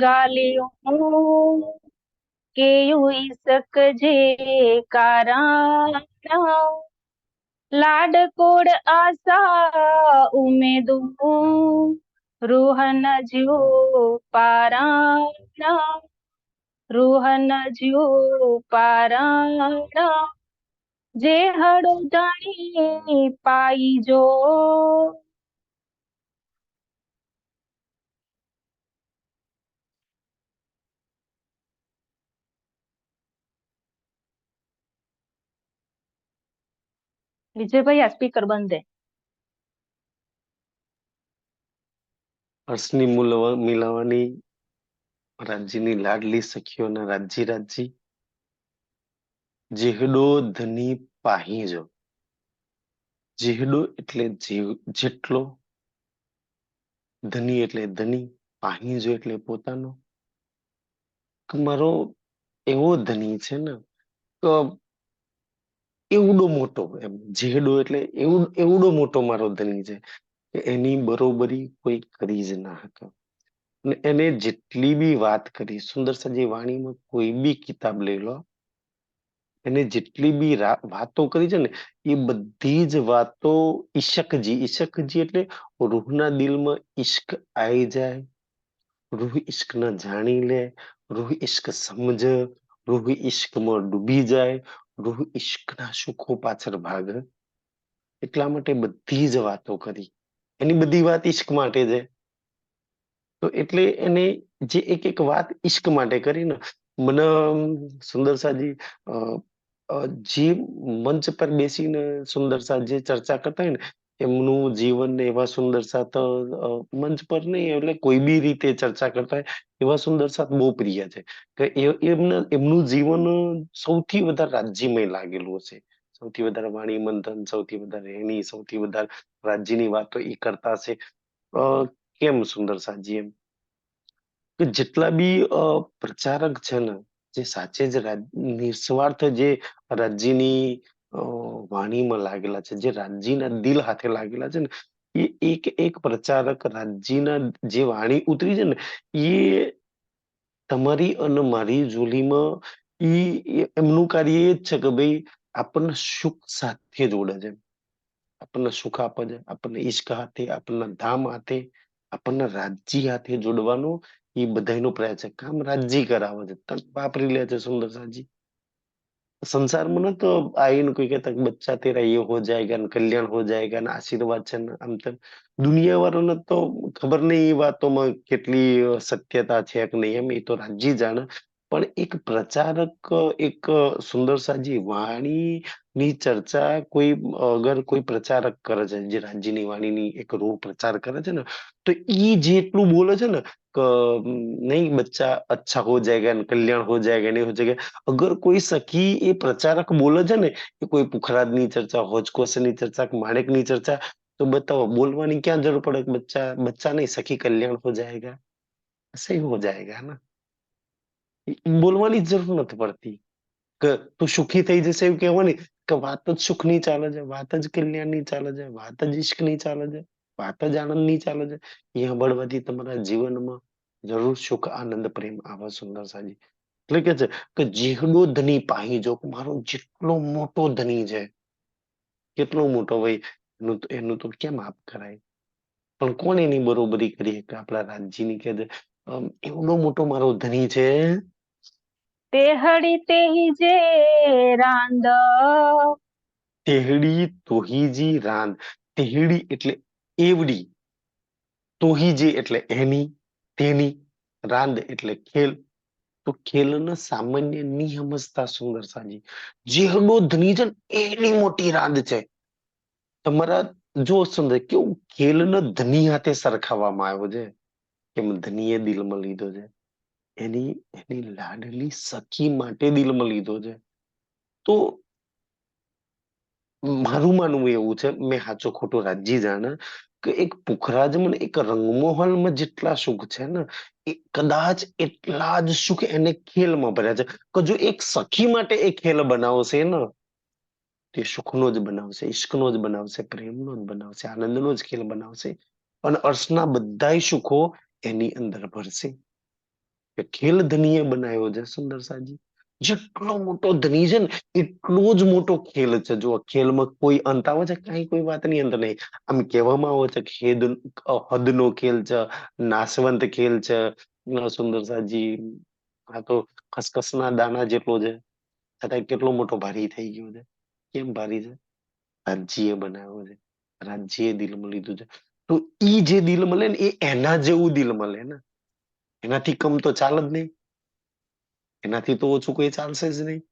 ગાલ્યું કેયું ઈસક જે કારાના લાડકોડ આશા ઉમેદું રૂહન જ્યું પારાના રૂહન જ્યું પારાના જે હડો જાણી પાઈ જો. વિજયભાઈ આ સ્પીકર બંધ દે. હર્ષની મિલાવાની રાજ્યની લાડલી સખીઓના રાજ્ય રાજ્ય જેહડો ધની પાહીજો. જેહડો એટલે જેટલો, ધની એટલે ધની, પાહીજો એટલે પોતાનો. મારો એવો ધની છે ને કે એવડો મોટો, એમ જેહડો એટલે એવડો મોટો મારો ધની છે કે એની બરોબરી કોઈ કરી જ ના શકે. અને એને જેટલી બી વાત કરી, સુંદર સાજી વાણીમાં કોઈ બી કિતાબ લઈ લો, એને જેટલી બી વાતો કરી છે ને એ બધી જ વાતો ઈશકજી એટલે રૂહના દિલમાં ઈશ્ક આવી જાય, રૂહ ઈશ્ક ના જાણી લે, રૂહ ઈશ્ક સમજ, રૂહ ઈશ્કમાં ડૂબી જાય, રૂહ ઈશ્કના સુખો પાછળ ભાગે. એટલા માટે બધી જ વાતો કરી. એની બધી વાત ઈશ્ક માટે છે. તો એટલે એને જે એક એક વાત ઈશ્ક માટે કરી ને, મને સુંદર સાજી જે મંચ પર બેસીને સુંદર સા જે ચર્ચા કરતા હોય ને એમનું જીવન એવા સુંદર સાથ મંચ પર નહીં એટલે કોઈ બી રીતે ચર્ચા કરતા હોય એવા સુંદર સાથ બહુ પ્રિય છે કે એમનું જીવન સૌથી વધારે રાજ્યમય લાગેલું હશે. સૌથી વધારે વાણી મંથન, સૌથી વધારે એની, સૌથી વધારે રાજ્યની વાતો એ કરતા હશે. કેમ સુંદર સાજી એમ કે જેટલા બી પ્રચારક છે ને, જે સાચે જ નિસ્વાર્થ જે રાજ્યની વાણીમાં લાગેલા છે, જે રાજ્યના દિલ હાથે લાગેલા છે ને, એ એક એક પ્રચારક રાજ્યના જે વાણી ઉતરી છે ને એ તમારી અને મારી જોલીમાં એમનું કાર્ય એ જ છે કે ભાઈ આપણને સુખ સાથે જોડે છે. આપણને સુખ આપે છે, આપણને ઈશ્ક હાથે, આપણને ધામ હાથે, આપણને રાજ્ય હાથે જોડવાનો એ બધાનો પ્રયાસ છે. કામ રાજ્ય કરાવે છે, તક વાપરી લે છે સુંદર સાજી. संसार में ना तो आइन कोई कहता कि बच्चा तेरा ये हो जाएगा न कल्याण हो जाएगा न आशीर्वाद છે ને આમ તેમ દુનિયા વાળાને તો ખબર નહીં એ વાતોમાં કેટલી સત્યતા છે કે નહીં એમ એ તો રાજ્ય જાણે પણ એક પ્રચારક એક સુંદર સાજી વાણી ની ચર્ચા કોઈ અગર કોઈ પ્રચારક કરે છે જે રાજ્યની વાણીની એક રૂહ પ્રચાર કરે છે ને તો ઈ જેટલું બોલે છે ને કે નહીં બચ્ચા अच्छा हो जाएगा न कल्याण हो जाएगा नहीं हो जाएगा अगर कोई सखी એ પ્રચારક બોલે છે ને કે કોઈ પુખરાજની ચર્ચા, હોજકોશની ચર્ચા, માણેકની ચર્ચા તો बताओ बोलवानी क्या जरूरत पड़े बच्चा बच्चा नहीं सखी कल्याण हो जाएगा सही हो जाएगा ना બોલવાની જરૂર નથી પડતી કે તું સુખી થઈ જશે એવું કહેવાની કે વાત જ સુખની ચાલે છે વાત જ કલ્યાણની ચાલે છે વાત જ ઈશ્કની ચાલે છે વાત જ આનંદની ચાલે છે એ સાંભળવાથી તમારા જીવનમાં જરૂર સુખ આનંદ પ્રેમ આવા સુંદર સાજી એટલે કે છે કે જેહડો ધની પાહી જો મારો જેટલો મોટો ધની છે કેટલો મોટો ભાઈ એનું તો કેમ માપ કરાય પણ કોણ એની બરોબરી કરી કે આપણા રાજ્યની કે એવડો મોટો મારો ધની છે તે હળી તેહી જે રાંદ તેહડી તોહીજી રાંદ તેહડી એટલે એવડી તોહીજી એટલે એની તેની રાંદ એટલે ખેલ તો ખેલને સામાન્ય ની સમજતા સુંદર સાજી જેહડો ધની છે ને એની મોટી રાંદ છે તમારા જો સમજે કેવું ખેલને ધની હાથે સરખાવવામાં આવ્યો છે કેમ ધનીએ દિલમાં લીધો છે એની લાડલી સખી માટે દિલમાં લીધો છે તો મારું માનવું એવું છે મેં સાચો ખોટો રાજ્ય જાણે કે એક પુખરાજમાં એક રંગમોહલમાં જેટલા સુખ છે ને એ કદાચ એટલા જ સુખ એને ખેલમાં ભર્યા છે કે જો એક સખી માટે એ ખેલ બનાવશે ને તે સુખનો જ બનાવશે ઈશ્કનો જ બનાવશે પ્રેમનો જ બનાવશે આનંદનો જ ખેલ બનાવશે અને અર્શના બધા સુખો એની અંદર ભરશે કે ખેલ ધનીએ બનાવ્યો છે સુંદરસાજી. જેટલો મોટો ધની છે ને એટલો જ મોટો ખેલ છે. જો ખેલમાં કોઈ અંત આવે છે? કઈ કોઈ વાતની અંત નહીં. આમ કહેવામાં આવે છે કે હદનો ખેલ છે, નાશવંત ખેલ છે. સુંદરસાજી, આ તો ખસખસના દાણા જેટલો છે, છતાં કેટલો મોટો ભારી થઈ ગયો છે. કેમ ભારી છે? રાજ્ય બનાવ્યો છે, રાજ્ય દિલમાં લીધું છે. તો ઈ જે દિલ મળે ને એ એના જેવું દિલ મળે ને, એનાથી કમ તો ચાલ જ નહીં, એનાથી તો ઓછું કોઈ ચાલશે જ નહીં.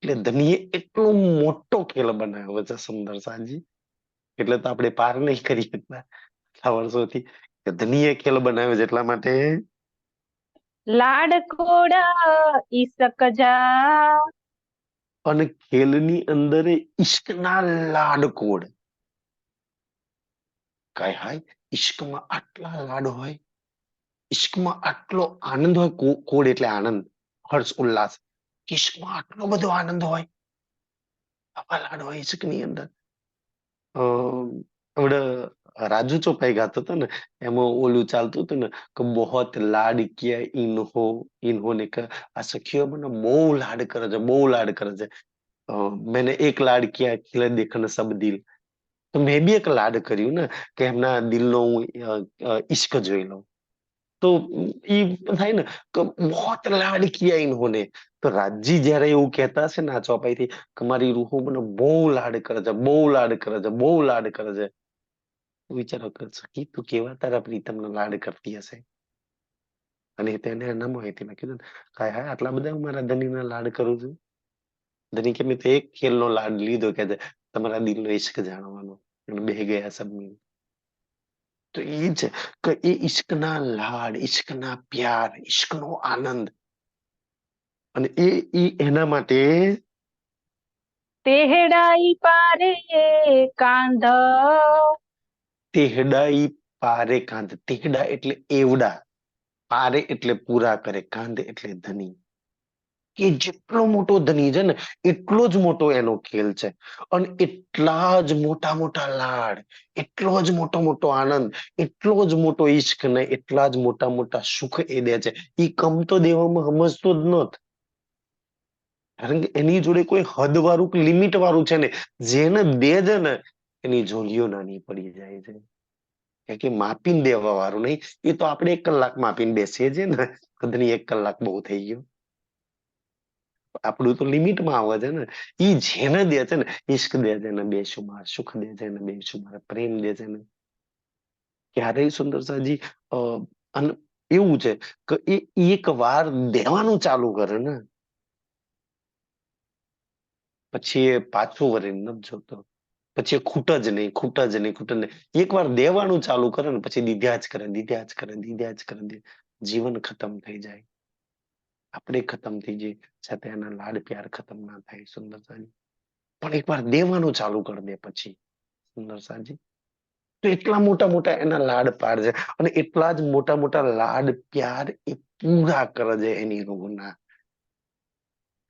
એટલે ધનીએ એટલો મોટો ખેલ બનાવ્યો છે સુંદર સાજી. એટલે તો આપણે પાર નહીં કરી શકતા આટલા વર્ષોથી કે ધનીએ ખેલ બનાવ્યો છે. એટલા માટે લાડકોડા ઈસક જા. અને ખેલની અંદર ઈશ્કના લાડકોડ. કાય હાય, ઈશ્કમાં આટલા લાડ હોય, ઈશ્કમાં આટલો આનંદ હોય. કોડ એટલે આનંદ, હર્ષ, ઉલ્લાસ. ઈશ્કમાં આટલો બધો આનંદ હોય, આવા લાડ હોય ઈશ્કની અંદર. આપણે રાજુ ચોપાઈ ગાતો હતો ને, એમાં ઓલું ચાલતું હતું ને કે બહોત લાડ કિયા ઇન્હોને આ સખીઓ મને બહુ લાડ કરે છે, બહુ લાડ કરે છે. મેને એક લાડ કિયા ખिले देखन सब दिल. તો મેં બી એક લાડ કર્યું ને કે એમના દિલનો હું ઈશ્ક જોઈ લઉં. તો ઈ થાય ને કે બહોત લાડ કિયા ઇન્હોને. તો રાજજી જયારે એવું કહેતા હશે ને આ ચોપાઈથી કે મારી રૂહો મને બહુ લાડ કરે છે, બહુ લાડ કરે છે, બહુ લાડ કરે છે. વિચારો કર સખી તું કેવા તારા પ્રીતમને લાડ કરતી હશે. અને તેને એના માહિતીમાં કીધું કાંઈ હા આટલા બધા હું મારા ધનીના લાડ કરું છું. ધની કે મેં તો એક ખેલનો લાડ લીધો કે તમારા દિલનો ઈશ્ક જાણવાનો. અને બે ગયા સબમી. તો એ છે કે એ ઈશ્કના લાડ, ઈશ્કના પ્યાર, ઈશ્કનો આનંદ. અને એ એના માટે તેહડાઈ પારે કાંધ. તેહડાઈ પારે કાંધ. તેહડા એટલે એવડા, પારે એટલે પૂરા કરે, કાંધ એટલે ધની. કે જેટલો મોટો ધની છે ને એટલો જ મોટો એનો ખેલ છે. અને એટલા જ મોટા મોટા લાડ, એટલો જ મોટો મોટો આનંદ, એટલો જ મોટો ઈશ્ક ને એટલા જ મોટા મોટા સુખ એ દે છે. એ કમ તો દેવામાં સમજતો જ નથ. કારણ કે એની જોડે કોઈ હદ વાળું કે લિમિટ વાળું છે ને, જેને દે છે ને એની જોલીઓ નાની પડી જાય છે. કે માપીને દેવા વાળું નહીં. એ તો આપણે 1 કલાક માપીને બેસીએ છીએ ને, કદની 1 કલાક બહુ થઈ ગયો. આપણું તો લિમિટમાં આવે છે ને. ઈ જેને દે છે ને, ઈશ્ક દે છે ને બેશુમાર, સુખ દે છે ને બેશુમાર, પ્રેમ દે છે ને ક્યારેય સુંદરસાજી. અને એવું છે કે એ એક વાર દેવાનું ચાલુ કરે ને પછી એ પાછું વળીને નથી જોતો. પછી એ ખૂટ જ નહીં, ખૂટ જ નહીં, ખૂટ જ નહીં. એક વાર દેવાનું ચાલુ કરે ને પછી દીધા જ કરે, દીધા જ કરે, દીધા જ કરે. જીવન ખતમ થઈ જાય, આપણે ખતમ થઈ જઈએ, છતાં એના લાડ પ્યાર ખતમ ના થાય સુંદરસાજી. પણ એકવાર દેવાનું ચાલુ કરી દે પછી સુંદરસાજી તો એટલા મોટા મોટા એના લાડ પાડ છે. અને એટલા જ મોટા મોટા લાડ પ્યાર એ પૂરા કરે છે એની રૂહના.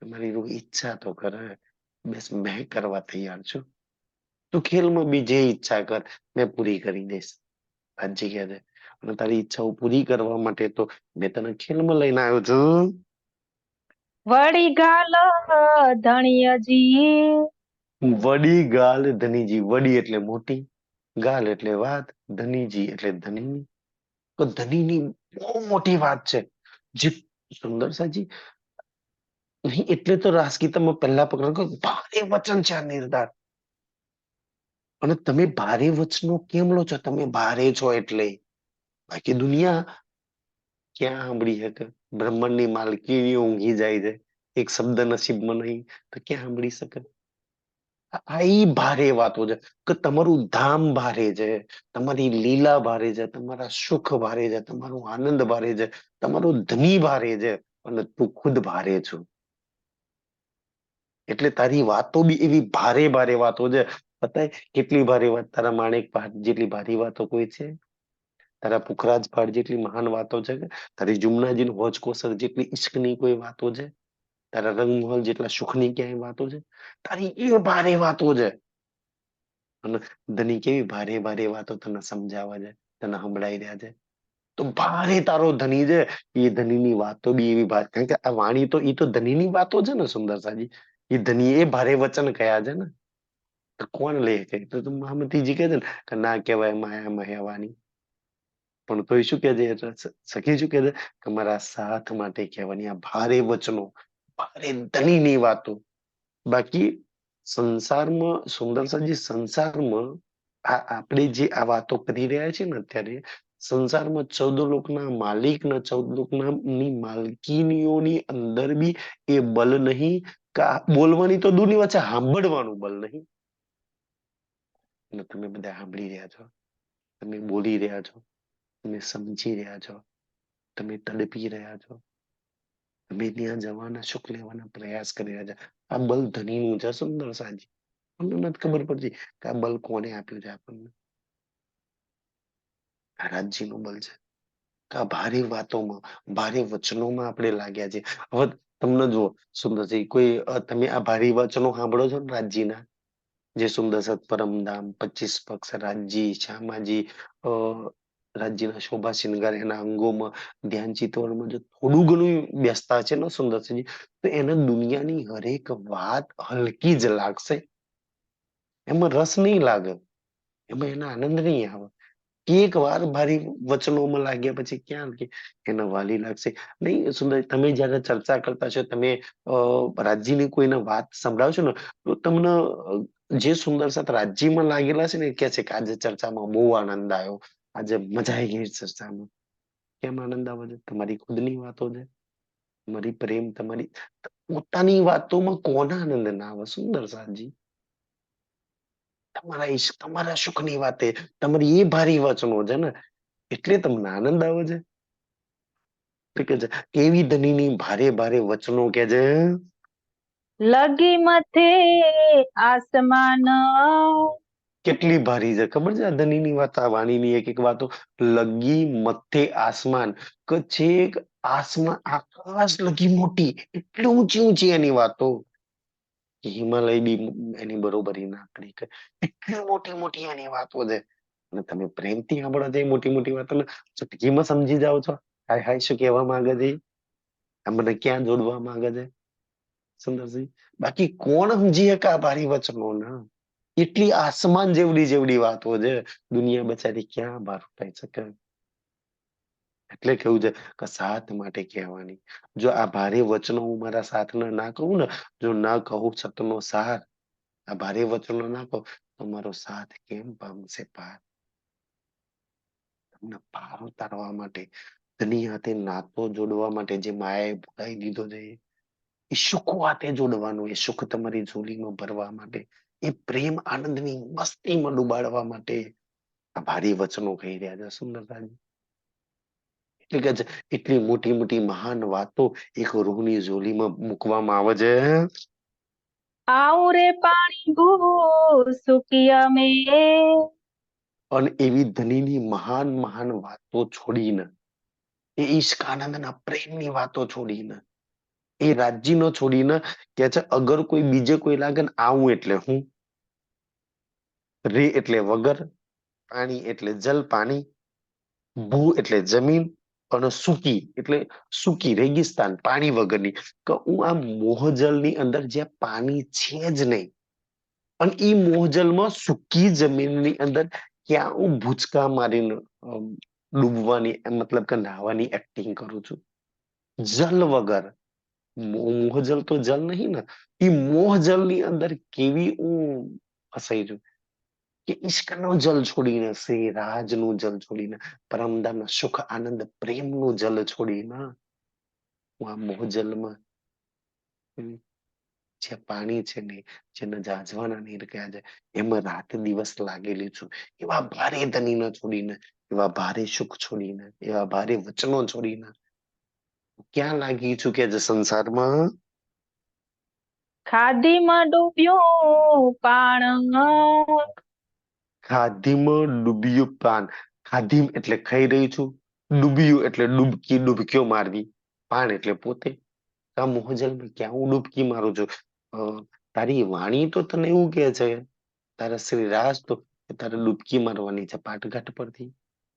તમારી રૂહ ઈચ્છા તો કરે, બસ મેં કરવા તૈયાર છું. તું ખેલમાં બી જે ઈચ્છા કર, મેં પૂરી કરી દઈશ. રાજજી કહે છે અને તારી ઈચ્છાઓ પૂરી કરવા માટે તો મેં તને ખેલમાં લઈને આવ્યો છું. વળી ગાલ ધણિયજી. વડી ગાલ ધનીજી. વડી એટલે મોટી, ગાલ એટલે વાત, ધનીજી એટલે ધની. તો ધનીની બહુ મોટી વાત છે. જે સુંદર સાજી નહીં એટલે તો રાસગીતામાં પહેલા પકડ ભારે વચન છે આ નિર્ધાર. અને તમે ભારે વચનો કેમ લો છો? તમે ભારે છો એટલે. બાકી દુનિયા ક્યાં સાંભળી શકે? બ્રહ્માંડની માલકીની ઊંઘી જાય છે, એક શબ્દ નસીબમાં નહીં તો ક્યાં સાંભળી શકે? આ ઈ ભારે વાતો છે કે તમારું ધામ ભારે છે, તમારી લીલા ભારે છે, તમારા સુખ ભારે છે, તમારો આનંદ ભારે છે, તમારો ધની ભારે છે અને તું ખુદ ભારે છું. એટલે તારી વાતો બી એવી ભારે ભારે વાતો છે. પતાય કેટલી ભારે વાત? તારા માણેક પહાડ જેટલી ભારી વાતો કોઈ છે? તારા પુખરાજ પહાડ જેટલી મહાન વાતો છે? તારી જુમનાજી હોજ કોસર જેટલી ઈશ્કની કોઈ વાતો છે? તારા રંગમહલ જેટલા સુખની ક્યાંય વાતો છે? તારી એ ભારે વાતો છે. અને ધની કેવી ભારે ભારે વાતો તને સમજાવે છે, તને સંભળાઈ રહ્યા છે. તો ભારે તારો ધની છે. એ ધનીની વાતો બી એવી ભારે, કારણ કે આ વાણી તો એ તો ધનીની વાતો છે ને સુંદર સાજી. એ ધની એ ભારે વચન કયા છે ને. તો કોણ લે કે તો મહામતીજી કહે છે ને કે ના કહેવાય માયા મહેવાની. પણ તોય શું કે છે સખી શું કે છે કે મારા સાથ માટે કહેવાની આ ભારે વચનો, ભારે ધનીની વાતો. બાકી સંસારમાં સુંદર સાજી, સંસારમાં આપણે જે આ વાતો કરી રહ્યા છીએ ને અત્યારે, સંસારમાં 14 લોકના માલિક ને 14 લોકના ની માલકીનીઓની અંદર બી એ બલ નહીં. બોલવાની તો દૂરની વાત છે, સાંભળવાનું બલ નહીં. અને તમે બધા સાંભળી રહ્યા છો, તમે બોલી રહ્યા છો, તમે સમજી રહ્યા છો, તમે તડપી રહ્યા છો, તમે ત્યાં જવાના સુખ લેવાના પ્રયાસ કરી રહ્યા છો. આ બલ ધનીનું છે સુંદર સાજી. તમને નથી ખબર પડતી કે આ બલ કોને આપ્યું છે આપણને. આ રાજ્યનું બલ છે. કે આ ભારે વાતોમાં, ભારે વચનોમાં આપણે લાગ્યા છે. હવે તમને જુઓ સુંદરજી, કોઈ તમે આ ભારે વચનો સાંભળો છો ને રાજ્યના, જે સુંદર સત પરમધામ, 25 પક્ષ રાજ્ય, શ્યામાજી, રાજ્યના શોભા શિંગાર, એના અંગોમાં, ધ્યાન ચિત્તવનમાં જો થોડું ઘણું વ્યસ્તતા છે ને સુંદરસિંહજી, તો એને દુનિયાની હરેક વાત હલકી જ લાગશે. એમાં રસ નહીં લાગે, એમાં એના આનંદ નહીં આવે. એક વાર ભારી વચનોમાં લાગ્યા પછી ક્યાં કે એને વાલી લાગશે નહીં. સુંદર, તમે જયારે ચર્ચા કરતા છો, તમે રાજ્યની કોઈને વાત સંભળાવશો ને, તો તમને જે સુંદર સાથ રાજ્યમાં લાગેલા છે ને કે છે કે આજે ચર્ચામાં બહુ આનંદ આવ્યો, આજે મજા આવી ગઈ ચર્ચામાં. કેમ આનંદ આવે છે? તમારી ખુદની વાતો છે, તમારી પ્રેમ, તમારી પોતાની વાતોમાં કોના આનંદ ના આવે સુંદર સાજી? તમારા ઈશ્ક, તમારા સુખની વાતે, તમારી એ ભારી વચનો છે ને, એટલે તમને આનંદ આવે છે. કે છે એવી ધનીની ભારે ભારે વચનો કે છે. લગી મથે આસમાન, કેટલી ભારી છે ખબર છે આ ધનીની વાત, આ વાણીની એક એક વાતો. લગી મથે આસમાન, કે છેક આસમાન, આકાશ લગી મોટી, એટલી ઊંચી ઊંચી એની વાતો કે હિમાલય બી એની બરોબરી ના કરી શકે. એટલી મોટી મોટી એની વાતો છે. અને તમે પ્રેમથી સાંભળો છો એ મોટી મોટી વાતો ને, ચટકીમાં સમજી જાઓ છો હાય હાય શું કહેવા માંગે છે, આ મને ક્યાં જોડવા માંગે છે સુંદરસિંહ. બાકી કોણ સમજી શકે આ ભારી વચનો ના? એટલી આસમાન જેવડી જેવડી વાતો છે, દુનિયા બચારી ક્યાં બહાર ઉઠાઈ શકે. એટલે કેવું છે કે સાથ માટે કહેવાની. જો આ ભારે વચનો હું મારા સાથને ના કહું ને, જો ના કહું સતનો સાર, આ ભારે વચનો ના કહું તો મારો સાથ કેમ પામશે પાર? તમને પાર ઉતારવા માટે, ધની હાથે નાતો જોડવા માટે જે માયાએ ભોલાઈ દીધો છે, એ સુખ વાતે જોડવાનું, એ સુખ તમારી ઝોલીમાં ભરવા માટે, એ પ્રેમ આનંદની મસ્તીમાં ડુબાડવા માટે આ ભારી વચનો કહી રહ્યા છે સુંદરતાજી. એટલે કે છે એટલી મોટી મોટી મહાન વાતો એક રૂહની ઝોલીમાં મૂકવામાં આવે છે. આવું રે પાણી ભૂ સુકી અમે, અને એવી ધનીની મહાન મહાન વાતો છોડીને, એ ઈશ્ક આનંદના પ્રેમની વાતો છોડીને, એ રાજ્યનો છોડીને કે છે અગર કોઈ બીજે કોઈ લાગે ને, આવું એટલે હું, રે એટલે વગર, પાણી એટલે જલ પાણી, ભૂ એટલે જમીન, અને સૂકી એટલે સૂકી રેગિસ્તાન પાણી વગરની, કે હું આ મોહજલની અંદર જ્યાં પાણી છે જ નહીં, અને એ મોહજલમાં સૂકી જમીનની અંદર ક્યાં હું ભૂચકા મારીને ડૂબવાની મતલબ કે નાહવાની એક્ટિંગ કરું છું. જલ વગર, મોહજલ તો જલ નહીં ને, એ મોહજલની અંદર કેવી હું ફસાઈ છું કે ઈશ્કનું જલ છોડીને, શ્રીરાજનું જલ છોડીને, પરમધામના સુખ આનંદ પ્રેમનું જલ છોડીને હું આ મોહજલમાં, જે પાણી છે ને, જેને જાજવાના નીર કહ્યા છે, એમાં રાત દિવસ લાગેલી છું. એવા ભારે ધનીને છોડીને, એવા ભારે સુખ છોડીને, એવા ભારે વચનો છોડીને ક્યાં લાગી છું કે સંસારમાં? ખાધીમાં ડૂબ્યું પાણ, ખાધીમાં ડૂબ્યું પાન. ખાધી એટલે ખાઈ રહી છું, ડૂબ્યું એટલે ડૂબકી, ડૂબકીઓ મારવી, પાન એટલે પોતે. આ મોહજલ ક્યાં હું ડૂબકી મારું છું? તારી વાણી તો તને એવું કે છે, તારા શ્રી રાજ તો તારે ડૂબકી મારવાની છે પાટઘાટ પરથી.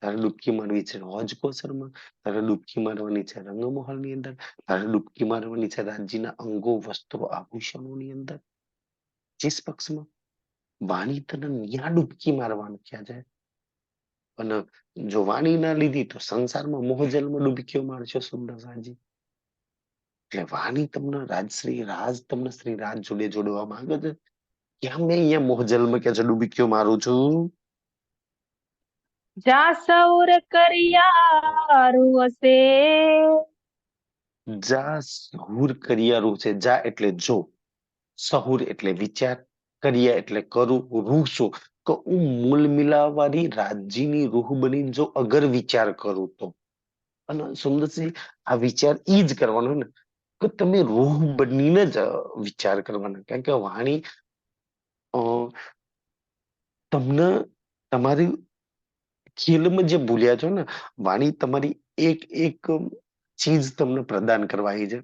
તારે ડૂબકી મારવી છે હોજ કોસરમાં, તારે ડૂબકી મારવાની છે રંગમહલની અંદર, તારે ડૂબકી મારવાની છે રાજ્યના અંગો વસ્ત્રો આભૂષણોની અંદર. ચેસ પક્ષમાં વાણી તને ન્યા ડૂબકી મારવાનું ક્યાં જાય. અને જો વાણી ના લીધી તો સંસારમાં મોહજલમાં ડૂબકીઓ મારશો સુંદરસાજી. એટલે વાણી તમને રાજશ્રી રાજ તમને શ્રી રાજ જોડે જોડવા માંગે છે. ક્યાં મેં અહીંયા મોહજલમાં કે છે ડૂબકીઓ મારું છું. જા સૌર કરિયારું હશે. જા સહુર કરિયારું છે. જા એટલે જો, સહુર એટલે વિચાર, કરિયા એટલે કરું, રૂહ શું કે હું મૂલ મિલાવવાળી રાજ્યની રૂહ બનીને જો અગર વિચાર કરું તો. અને સુંદરસિંહ આ વિચાર ઈ જ કરવાનો ને કે તમે રૂહ બનીને જ વિચાર કરવાના. કારણ કે વાણી અ, તમને તમારી ખેલમાં જે ભૂલ્યા છો ને, વાણી તમારી એક એક ચીજ તમને પ્રદાન કરવાની છે.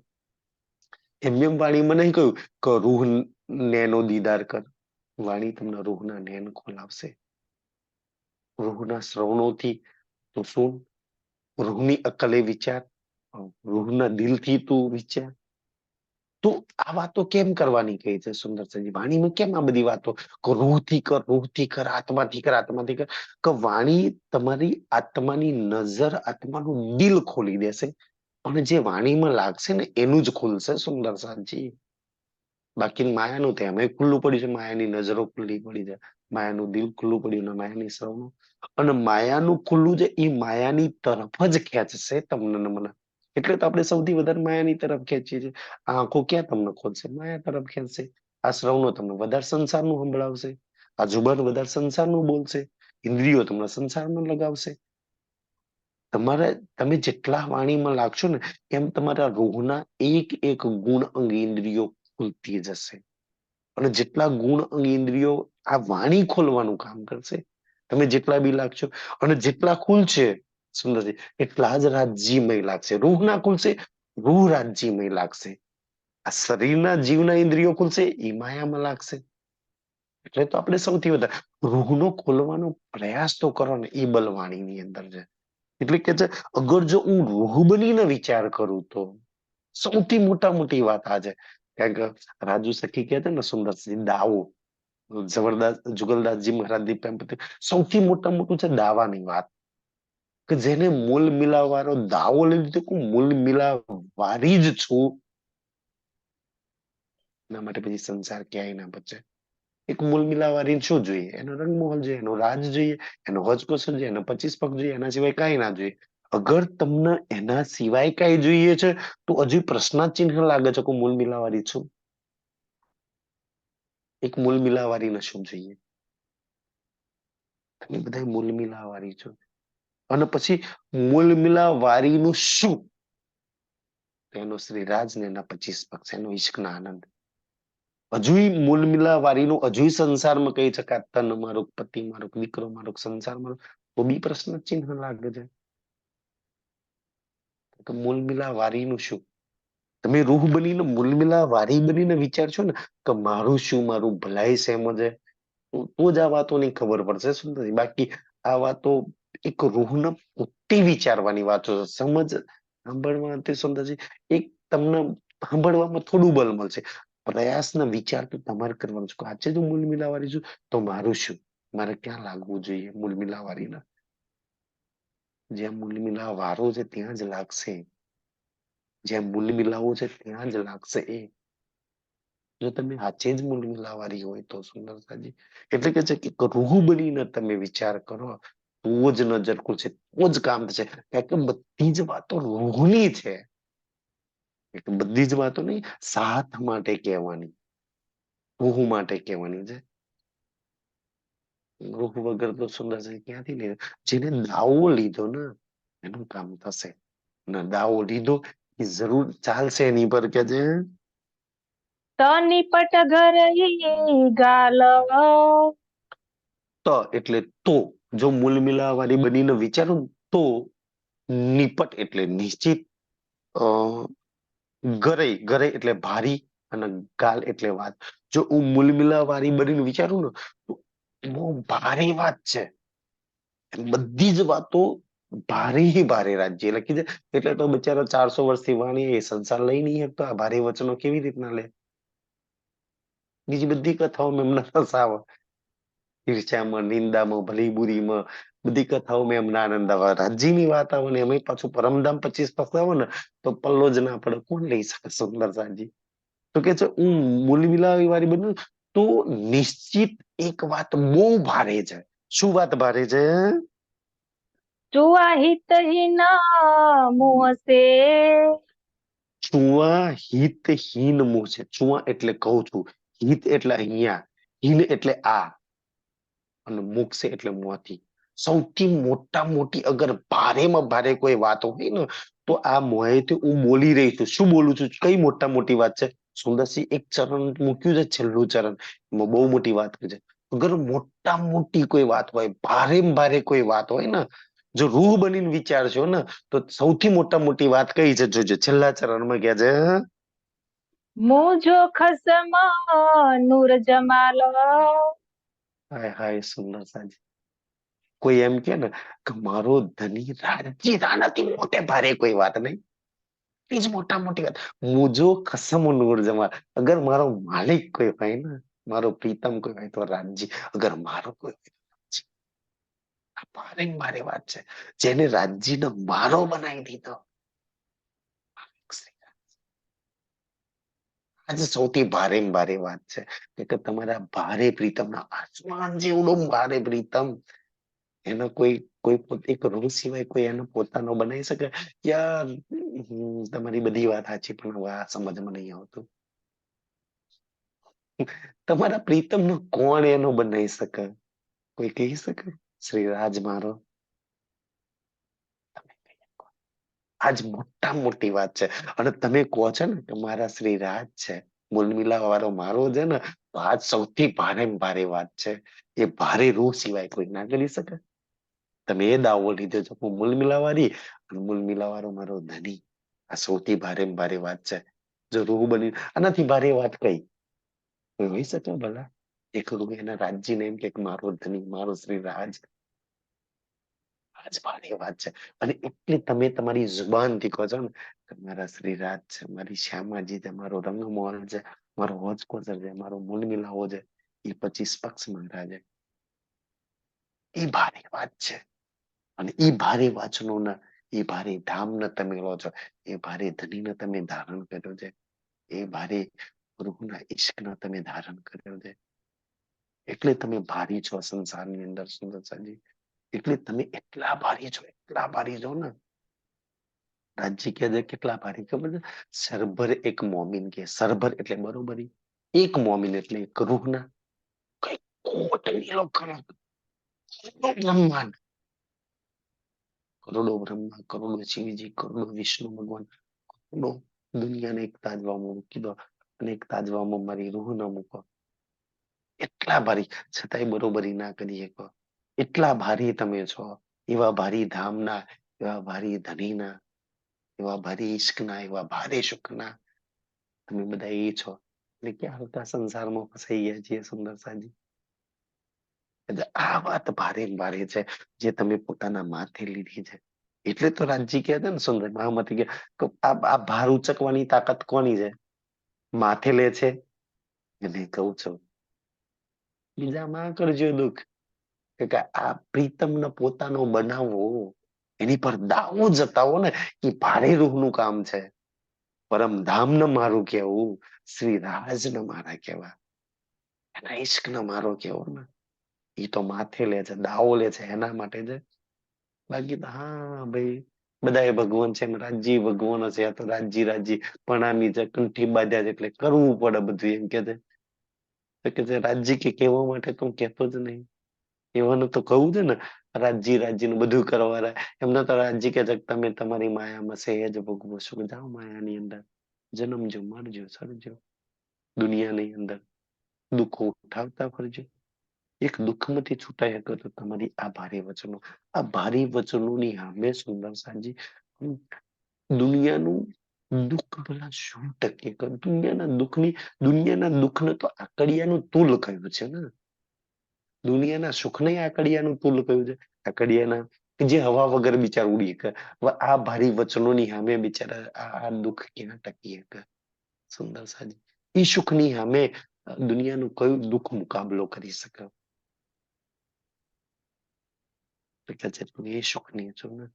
એમ વાણીમાં નહીં કહ્યું કે રૂહ નેનો દીદાર કર. વાણી તમને રૂહના નેન ખોલાવશે. રૂહના શ્રવણોથી તું શું, રૂહની અકલે વિચાર, રૂહના દિલથી તું વિચાર. તો આ વાતો કેમ કરવાની કહી છે સુંદરસિંહજી? વાણીમાં કેમ આ બધી વાતો રૂહથી કર, રૂહથી કર, આત્માથી કર, આત્માથી કર? કે વાણી તમારી આત્માની નજર, આત્માનું દિલ ખોલી દેશે. અને જે વાણીમાં લાગશે ને એનું જ ખુલશે સુંદરસાજી. બાકી માયાનું તો એમાં ખુલ્લું પડ્યું છે. માયાની નજરો ખુલ્લી પડી છે, માયાનું દિલ ખુલ્લું પડ્યું ને માયાની શ્રવણો. અને માયાનું ખુલ્લું છે એ માયાની તરફ જ ખેંચશે તમને ને મને. એટલે તો આપણે સૌથી વધારે માયાની તરફ ખેંચીએ છીએ. આ આંખો ક્યાં તમને ખોલશે? માયા તરફ ખેંચશે. આ શ્રવણો તમને વધારે સંસારનું સંભળાવશે. આ જુબાન વધારે સંસારનું બોલશે. ઇન્દ્રિયો તમને સંસારમાં લગાવશે. તમારે તમે જેટલા વાણીમાં લાગશો ને એમ તમારા રૂહના એક એક ગુણ અંગ ઇન્દ્રિયો ખુલતી જશે. અને જેટલા ગુણ અંગ ઇન્દ્રિયો આ વાણી ખોલવાનું કામ કરશે, તમે જેટલા બી લાગશો અને જેટલા ખુલશે સુંદરજી એટલા જ રાજ્યમય લાગશે. રૂહ ના ખુલશે, રૂહ રાજ્યમય લાગશે. આ શરીરના જીવના ઇન્દ્રિયો ખુલશે એ માયામાં લાગશે. એટલે તો આપણે સૌથી વધારે રૂહનો ખોલવાનો પ્રયાસ તો કરો ને એ બલવાણીની અંદર છે. એટલે કે છે અગર જો હું રૂહ બનીને વિચાર કરું તો સૌથી મોટી વાત આ છે. કારણ કે રાજુ સખી કહે છે ને સુંદરસિંહ દાવો, જબરદસ્ત જુગલદાસજી મહારાજની પ્રેમપતિ સૌથી મોટું છે દાવાની વાત. કે જેને મૂલ મિલાવવાનો દાવો લઈ લીધો કે હું મૂલ મિલાવવારી જ છું, એના માટે પછી સંસાર ક્યાંય ના બચે. એક મૂલ મિલાવવારી શું જોઈએ? એનો રંગમહોલ જોઈએ, એનો રાજ જોઈએ, એનો હોજપોસ જોઈએ, એનો 25 પગ જોઈએ, એના સિવાય કઈ ના જોઈએ. અગર તમને એના સિવાય કઈ જોઈએ છે તો હજુ પ્રશ્નાર્થ ચિહ્ન લાગે છે કે મૂલ મિલાવવારી છું. એક મૂલ મિલાવવારીને શું જોઈએ? તમે બધા મૂલ મિલાવવારી છો. અને પછી મૂલ મિલાવવારીનું શું? એનો શ્રી રાજ ને એના 25 પગ છે, એનો ઈશ્કના આનંદ. હજુ મૂલ મિલાવવારીનું હજુ સંસારમાં કહી શકાય તન મારો, પતિ મારો, દીકરો મારો, સંસાર મારો, તો બી પ્રશ્ન ચિહ્ન લાગે છે કે મૂલ મિલાવવારીનું શું? તમે રૂહ બનીને મૂલ મિલાવવારી બનીને વિચારશો ને કે મારું શું, મારું ભલાઈ શેમ છે, તો જ આ વાતોની ખબર પડશે. શું નથી બાકી આ વાતો એક રૂહને પોતે વિચારવાની વાતો છે. સમજ સાંભળવાથી સુંદરજી એક તમને સાંભળવામાં થોડું બલ મળશે. પ્રયાસના વિચાર તો તમારે કરવાનો છે. આજે જો મૂલ મિલાવવારી છું તો મારું શું, મારે ક્યાં લાગવું જોઈએ મૂલ મિલાવવારીના? જ્યાં મૂલ મિલાવ વારો છે ત્યાં જ લાગશે. જ્યાં મૂલ મિલાવવું છે ત્યાં જ લાગશે. એ જો તમે આજે જ મૂલ મિલાવવારી હોય તો સુંદરતાજી એટલે કે છે કે રૂહ બનીને તમે વિચાર કરો તો જ નજર ખુલશે, તો જ કામ થશે. કારણ કે બધી જ વાતો રૂહની છે. એટલે બધી જ વાતો નહીં, સાથ માટે કહેવાની, રૂહ માટે કહેવાની છે. રૂહ વગર તો સુંદરસિંહ ક્યાંથી લે? જેને દાવો લીધો ને એનું કામ થશે. અને દાવો લીધો એ જરૂર ચાલશે એની પર કે છે તનિપટ ઘરઈ ગાલ. તો એટલે તો જો મૂલ મિલાવારી બનીને વિચારો ને તો નિપટ એટલે નિશ્ચિત, અ ગરઈ ગરઈ એટલે ભારી અને ગાલ એટલે વાત. જો હું મૂલ મિલાવારી બનીને વિચારું ને તો બહુ ભારી વાત છે. એમ બધી જ વાતો ભારે ભારે રાજ્ય લખી છે. એટલે તો બિચારા 400 વર્ષથી વાણી એ સંસાર લઈ નહીં શકતો. આ ભારે વચનો કેવી રીતના લે? બીજી બધી કથાઓ એમના ફસાવે. ઈર્ષ્યામાં, નિંદામાં, ભલી બુરીમાં બધી કથાઓમાં એમના આનંદ આવે. રાજ્યની વાત આવે ને એમાં પાછું પરમધામ 25 આવે ને તો પલ્લો જ ના પડે. કોણ લઈ શકે સુંદર સાજી? તો કે છે હું મૂલ મિલાવી વાળી બન્યું તો નિશ્ચિત એક વાત બહુ ભારે છે. શું વાત ભારે છે? ચુઆ હિતહીન મુહસે. ચુવા હિતહીન મોહ છે. ચુવા એટલે કહું છું, હિત એટલે અહીંયા, હીન એટલે આ, અને મોક્ષ એટલે મોથી. સૌથી મોટા મોટી અગર ભારેમાં ભારે કોઈ વાત હોય ને તો આ મોહેથી હું બોલી રહી છું. શું બોલું છું? કઈ મોટા મોટી વાત છે? સુંદરસિંહ એક ચરણ મૂક્યું છે, છેલ્લું ચરણ, એમાં બહુ મોટી વાત છે. અગર મોટા મોટી કોઈ વાત હોય, ભારે ભારે કોઈ વાત હોય ને, જો રૂહ બનીને વિચારશો ને તો સૌથી મોટા મોટી વાત કઈ છે? જોજો છેલ્લા ચરણમાં કે છે મુજો ખસમ નૂર જમાલ. હાય હાય સુંદર સાજી. કોઈ એમ કે ને કે મારો ધણી રાજ્ય રાણાથી મોટે ભારે કોઈ વાત નહીં. એ જ મોટા મોટી વાત. મુજો કસમ નૂર જમાલ. અગર મારો માલિક કોઈ હોય ને, મારો પ્રીતમ કોઈ હોય તો રાજ્ય. અગર મારો કોઈ હોય તો રાજ્ય. આ ભારે મારે વાત છે. જેને રાજ્યને મારો બનાવી દીધો. આજે સૌથી ભારે ભારે વાત છે કે તમારા ભારે પ્રીતમના આસમાન જેવડો ભારે પ્રીતમ એનો કોઈ કોઈ એક રૂહ સિવાય કોઈ એનો પોતાનો બનાવી શકે? યાર તમારી બધી વાત સાચી પણ હવે આ સમજમાં નહીં આવતું. તમારા પ્રીતમ નો કોણ એનો બનાવી શકે? કોઈ કહી શકે? શ્રી રાજ મારો. તમે કહી શકો. આજ મોટા મોટી વાત છે. અને તમે કહો છો ને કે મારા શ્રી રાજ છે, મૂલ મિલાવા વાળો મારો છે ને, તો આજ સૌથી ભારે ભારે વાત છે. એ ભારે રૂહ સિવાય કોઈ ના કરી શકે. તમે એ દાવો લીધો છો હું મૂલ મિલાવારી અને મૂલ મિલાવાળો મારો ધણી. આ સૌથી ભારે ભારે વાત છે. જો રૂહ બની આનાથી ભારે વાત કઈ કોઈ હોઈ શકે ભલા? એક રૂહ એના રાજ્યને એમ કે મારો ધણી, મારો શ્રી રાજ. આજ ભારે વાત છે. અને એટલે તમે તમારી જુબાનથી કહો છો ને કે મારા શ્રી રાજ છે, મારી શ્યામાજી છે, મારો રંગમોહન છે, મારો હોજકોચર છે, મારો મૂલ મિલાવો છે, એ 25 પક્ષ મારા છે. એ ભારે વાત છે. અને એ ભારે વાંચનોના એ ભારે ધામને તમે લો છો, એ ભારે ધનીને તમે ધારણ કર્યો છે, એ ભારે રૂહના ઈશ્કને તમે ધારણ કર્યો છે. એટલે તમે ભારી છો સંસારની અંદર સુંદર સાજી. એટલે તમે એટલા ભારી છો, એટલા ભારી છો ને. રાજ્ય કે છે કેટલા ભારી ખબર છે? સરભર એક મોમીન કે સરભર એટલે બરોબરી. એક મોમીન એટલે એક રૂહના કઈ કોટ નીલો ખરાબ બ્રહ્માંડ, કરોડો બ્રહ્મા, કરોડો શિવજી, કરોડો વિષ્ણુ ભગવાન, કરોડો દુનિયાને એક તાજવામાં મૂકી દો અને એક તાજવામાં મારી રૂહ ના મૂકો. એટલા ભારી છતાંય બરોબરી ના કરી શકો. એટલા ભારી તમે છો. એવા ભારી ધામના, એવા ભારી ધનીના, એવા ભારી ઈશ્કના, એવા ભારે સુખના તમે બધા એ છો. એટલે ક્યાં હલકા સંસારમાં ફસાઈ ગયા છીએ સુંદર સાજી. એટલે આ વાત ભારે ભારે છે જે તમે પોતાના માથે લીધી છે. એટલે તો રાજજી કહે છે ને સુંદર મહામતી કે આ ભાર ઉચકવાની તાકાત કોની છે? માથે લે છે એને કહું છું બીજા માં કરજો દુઃખ. કે આ પ્રીતમને પોતાનો બનાવવો, એની પર દાવો જતાવો ને એ ભારે રૂહનું કામ છે. પરમધામ ને મારું કેવું, શ્રી રાજ ને મારા કેવા, એના ઈશ્ક ને મારો કેવો ને એ તો માથે લે છે, દાવો લે છે એના માટે છે. બાકી તો હા ભાઈ બધા એ ભગવાન છે, એમ રાજ્ય ભગવાન હશે, આ તો રાજ્ય રાજ્ય પણાની છે, કંઠી બાંધ્યા છે એટલે કરવું પડે બધું એમ કે છે. તો કે છે રાજ્ય કે કહેવા માટે તો હું કહેતો જ નહીં. એવાનું તો કહું છે ને રાજ્ય રાજ્ય નું બધું કરવા. એમને તો રાજ્ય કે છે તમે તમારી માયામાં સહેજ ભોગવો છો, જાઓ માયાની અંદર જન્મજો, મરજો, સરજો, દુનિયાની અંદર દુઃખો ઉઠાવતા ફરજો. એક દુઃખમાંથી છૂટાઈ શકો તો તમારી આ ભારે વચનો, આ ભારે વચનોની સામે સુંદર સાજી દુનિયાનું દુઃખ ભલા શું ટકે? દુનિયાના દુઃખની, દુનિયાના દુઃખને તો આકડિયાનું તુલ કહ્યું છે ને. દુનિયાના સુખને આ કડિયાનું તુલ કહ્યું છે. આ કડિયાના કે જે હવા વગર બિચાર ઉડી શકે. હવે આ ભારી વચનોની સામે બિચારા આ દુઃખ ક્યાં ટકી શકે? સુંદર સાજી, એ સુખની સામે દુનિયાનું કયું દુઃખ મુકાબલો કરી શકે? એ સુખની છું ને.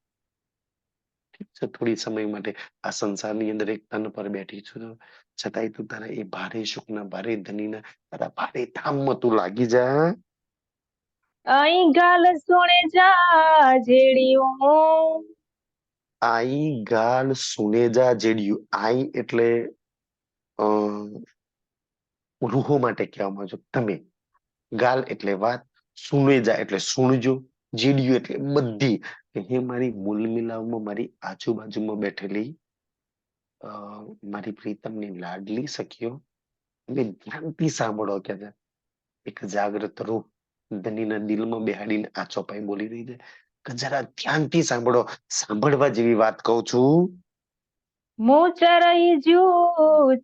ઠીક છે, થોડી સમય માટે આ સંસારની અંદર એક તન પર બેઠી છું, છતાંય તું તારા એ ભારે સુખના ભારે ધનીના તારા ભારે ધામમાં તું લાગી જા. અહીં ગાલ સુણે જા જેડિયું. આઈ ગાલ સુને જા જેડિયું. આઈ એટલે રૂહો માટે કહેવામાં આવે છે તમે. ગાલ એટલે વાત, સુનેજા એટલે સુણજો, જીડિયું એટલે બધી. કે હે મારી મૂલ મિલાવમાં મારી આજુબાજુમાં બેઠેલી મારી પ્રીતમની લાડલી સખીઓ, અને ધ્યાનથી સાંભળો કે છે એક જાગ્રત રૂહ ધનીના દિલમાં બેહાડીને આ ચોપાઈ બોલી રહી છે કે જરા ધ્યાનથી સાંભળો. સાંભળવા જેવી વાત કહું છું. મું ચરઈ જુ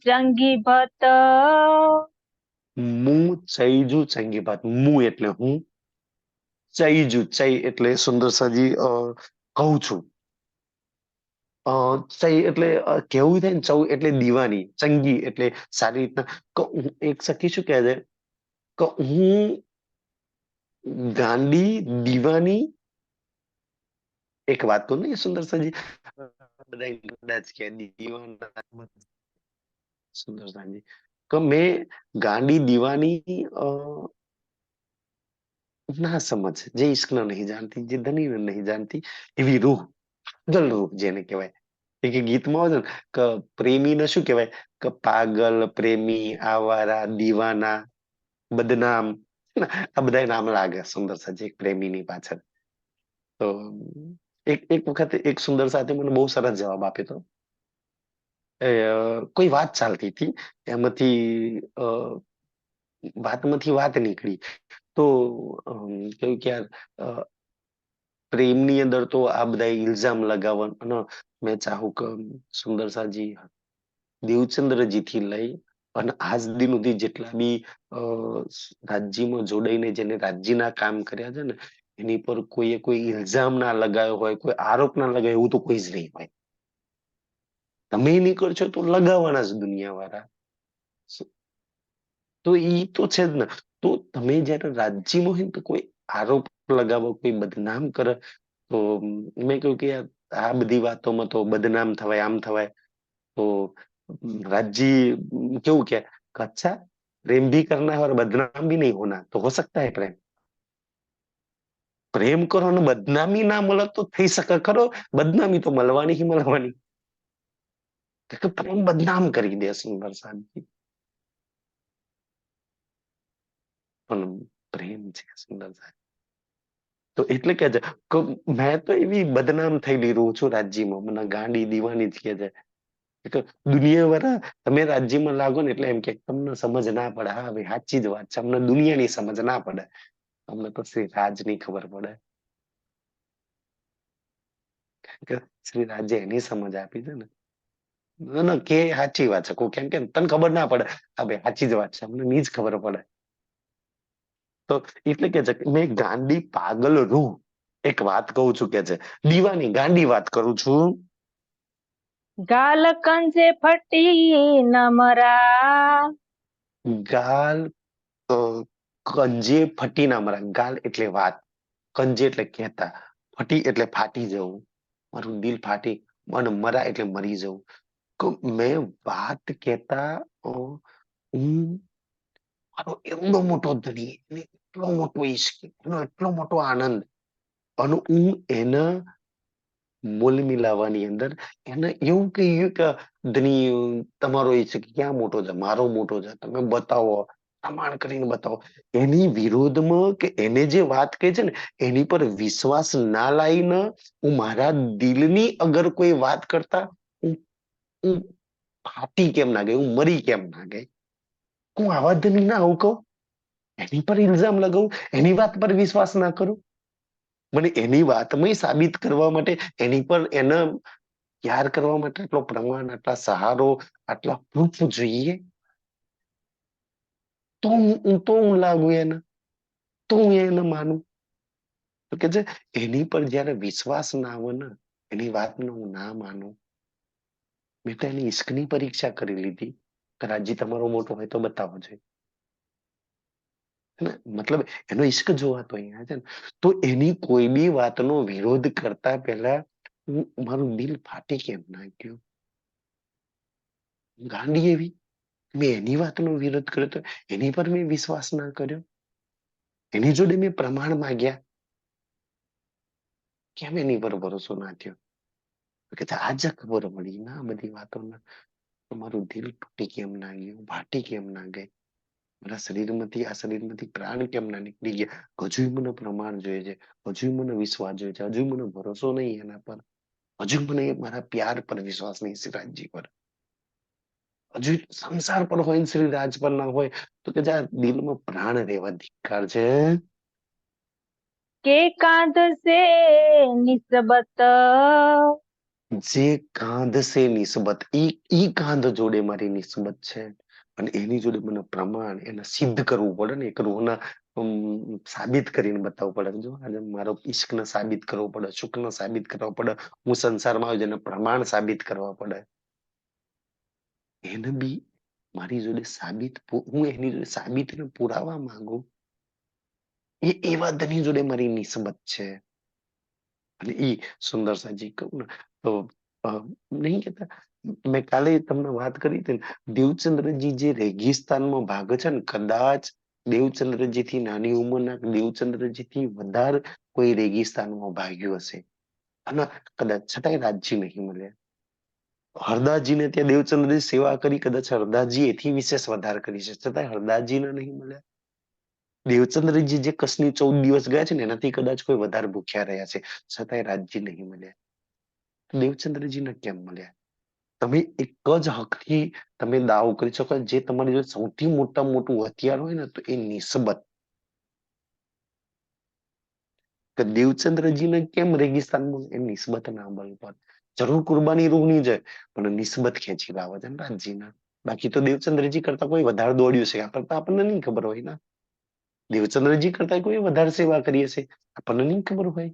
ચંગી ભત. હું ચૈજુ ચંગી ભાત. હું એટલે હું, ચૈજુ ચૈ એટલે સુંદર સાજી કહું છું. ચૈ એટલે કેવું થાય ને, ચૌ એટલે દીવાની, ચંગી એટલે સારી રીતના. એક સખી શું કહે છે કે હું ગાંડી દીવાની. એક વાત તો નહીં સુંદર સાજી, બધા કદાચ કે દીવાના સુંદર સાજી કે મેં ગાંડી દીવાની ના સમજ, જે ઈશ્કને નહીં જાણતી, જે ધનીને નહીં જાણતી, એવી રૂહ, પાગલ રૂહ જેને કહેવાય. એક ગીતમાં આવે છે ને કે પ્રેમીને શું કહેવાય કે પાગલ, પ્રેમી, આવારા, દીવાના, બદનામ, આ બધા નામ લાગે સુંદર સાજી એક પ્રેમીની પાછળ. તો એક એક વખત એક સુંદર સાથે મને બહુ સરસ જવાબ આપ્યો હતો. કોઈ વાત ચાલતી હતી, એમાંથી વાતમાંથી વાત નીકળી તો કહ્યું કે યાર પ્રેમની અંદર તો આ બધા ઇલ્ઝામ લગાવવા, અને મેં ચાહું કે સુંદર સાજી દેવચંદ્રજી થી લઈ અને આજ દિન સુધી જેટલા બી રાજ્યમાં જોડાઈને જેને રાજ્યના કામ કર્યા છે ને, એની પર કોઈએ કોઈ ઇલ્ઝામ ના લગાવ્યો હોય, કોઈ આરોપ ના લગાવ્યો એવું તો કોઈ જ નહીં હોય. તમે નીકળશો તો લગાવવાના જ દુનિયા વાળા. તો ઈ તો છે જ ને. તો તમે જયારે રાજ્યમાં હોય ને તો કોઈ આરોપ લગાવો, કોઈ બદનામ કરે, તો મેં કહ્યું કે યાર આ બધી વાતોમાં તો બદનામ થવાય, આમ થવાય. તો राज्य क्यों क्या, अच्छा प्रेम भी करना है और बदनाम भी नहीं होना, तो हो सकता है प्रेम. પ્રેમ કરો ને બદનામી ના મળે તો થઈ શકે ખરો. બદનામી તો મળવાની ही મળવાની. પ્રેમ બદનામ કરી દે સુંદર સાજી. પણ પ્રેમ છે સુંદર સાજી. તો એટલે કે છે મેં તો એવી બદનામ થયેલી રહું છું રાજ્યમાં, મને ગાંડી દીવાની જ કે છે. દુનિયા વાળા તમે રાજ્યમાં લાગો ને એટલે એમ કે તમને સમજ ના પડે. હા ભાઈ સાચી જ વાત છે, અમને દુનિયાની સમજ ના પડે, અમને તો શ્રી રાજની ખબર પડે. કે શ્રી રાજે એની સમજ આપી છે ને. ના કે સાચી વાત છે, કેમ કે તને ખબર ના પડે. હા ભાઈ સાચી જ વાત છે, અમને ની જ ખબર પડે. તો એટલે કે છે મેં ગાંડી પાગલ રૂહ એક વાત કહું છું કે છે, દીવાની ગાંડી વાત કરું છું. ગાલ કંજે ફટી નમરા. ગાલ કંજે ફટી ના મરા. ગાલ એટલે વાત, કંજે એટલે કહેતા, ફટી એટલે ફાટી જવું, મારું દિલ ફાટી, અને મરા એટલે મરી જવું. મેં વાત કહેતા હું મારો એવડો મોટો ધણી, એટલો મોટો ઈશ્ક, એટલો મોટો આનંદ, અને હું એના મૂલ મિલાવાની અંદર એને એવું કહ્યું કે ધણી તમારો ઈશ્ક ક્યાં મોટો છે, મારો મોટો છે, તમે બતાવો, પ્રમાણ કરીને બતાવો. એની વિરોધમાં કે એને જે વાત કહી છે ને એની પર વિશ્વાસ ના લાવીને હું મારા દિલની અગર કોઈ વાત કરતા હું હું ફાટી કેમ ના ગઈ, હું મરી કેમ ના ગઈ. હું આવા ધણી ના આવું કહું, એની પર ઇલ્ઝામ લગાવું, એની વાત પર વિશ્વાસ ના કરું. મને એની વાતમાં સાબિત કરવા માટે, એની પર એને યાર કરવા માટે આટલો પ્રમાણ, આટલા સહારો, આટલા પ્રૂફ જોઈએ. તો હું લાગુ એને, તો હું એને માનું. તો કે છે એની પર જયારે વિશ્વાસ ના આવે ને, એની વાતને હું ના માનું. મેં તો એની ઈશ્કની પરીક્ષા કરી લીધી કે રાજી તમારો મોટો હોય તો બતાવો છે. મતલબ એનો ઈશ્ક જોવાતો અહીંયા છે ને. તો એની કોઈ બી વાતનો વિરોધ કરતા પહેલા મારું દિલ ફાટી કેમ ના ગયું? ગાંડી એવી મેં એની વાતનો વિરોધ કર્યો તો એની પર મેં વિશ્વાસ ના કર્યો, એની જોડે મેં પ્રમાણ માંગ્યા, કેમ એની પર ભરોસો ના થયો? કે આજે ખબર પડી ના બધી વાતોના. તમારું દિલ તૂટી કેમ ના ગયું, ફાટી કેમ ના ગઈ? મારા શરીરમાંથી આ શરીરમાંથી પ્રાણ કેમ ના નીકળી ગયા? હજુ મને પ્રમાણ જોઈએ છે, હજુ મને વિશ્વાસ જોઈએ છે, હજુ મને ભરોસો નહીં એના પર, હજુ મને મારા પ્યાર પર વિશ્વાસ નહીં સિરાજજી પર. હજુ સંસાર પર હોય શ્રી રાજ પર ના હોય તો કે દિલમાં પ્રાણ રહેવા ધિક્કાર છે. કે કાંધ સે નિસ્બત, જે કાંધ સે નિસ્બત, ઈ કાંધ જોડે મારી નિસ્બત છે અને એની જોડે મને પ્રમાણ એને સિદ્ધ કરવું પડે ને, એક રૂહના સાબિત કરીને બતાવવું પડે. જો આજે મારો ઈશ્કને સાબિત કરવો પડે, સુખને સાબિત કરવા પડે, હું સંસારમાં આવ્યો જેને પ્રમાણ સાબિત કરવા પડે. એને બી મારી જોડે સાબિત, હું એની જોડે સાબિત ને પુરાવા માંગુ. એવા ધની જોડે મારી નિસ્બત છે. અને ઈ સુંદર સાજી કહું ને તો નહીં કેતા, મેં કાલે તમને વાત કરી હતી ને, દેવચંદ્રજી જે રેગિસ્તાનમાં ભાગે છે ને, કદાચ દેવચંદ્રજી થી નાની ઉંમરના દેવચંદ્રજી થી વધારે કોઈ રેગિસ્તાનમાં ભાગ્યું હશે અને કદાચ છતાંય રાજજી નહીં મળ્યા. હરદાસજીને ત્યાં દેવચંદ્રજી સેવા કરી, કદાચ હરદાસજી એથી વિશેષ વધારે કરી છે, છતાંય હરદાસજીને નહીં મળ્યા. દેવચંદ્રજી જે કસની 14 દિવસ ગયા છે ને એનાથી કદાચ કોઈ વધારે ભૂખ્યા રહ્યા છે, છતાંય રાજજી નહીં મળ્યા. દેવચંદ્રજીને કેમ મળ્યા? તમે એક જ હકથી તમે દાવો કરી શકો, જે તમારી જોડે સૌથી મોટામાં મોટું હથિયાર હોય ને તો એ નિસ્બત. કે દેવચંદ્રજીને કેમ રેગિસ્તાનમાં? એ નિસ્બત ના બળ પર. જરૂર કુરબાની રૂહની જાય પણ નિસ્બત ખેંચી લાવે છે ને રાજજીના. બાકી તો દેવચંદ્રજી કરતા કોઈ વધારે દોડ્યું છે આ કરતા આપણને નહીં ખબર હોય ને. દેવચંદ્રજી કરતા કોઈ વધારે સેવા કરી હશે આપણને નહીં ખબર હોય.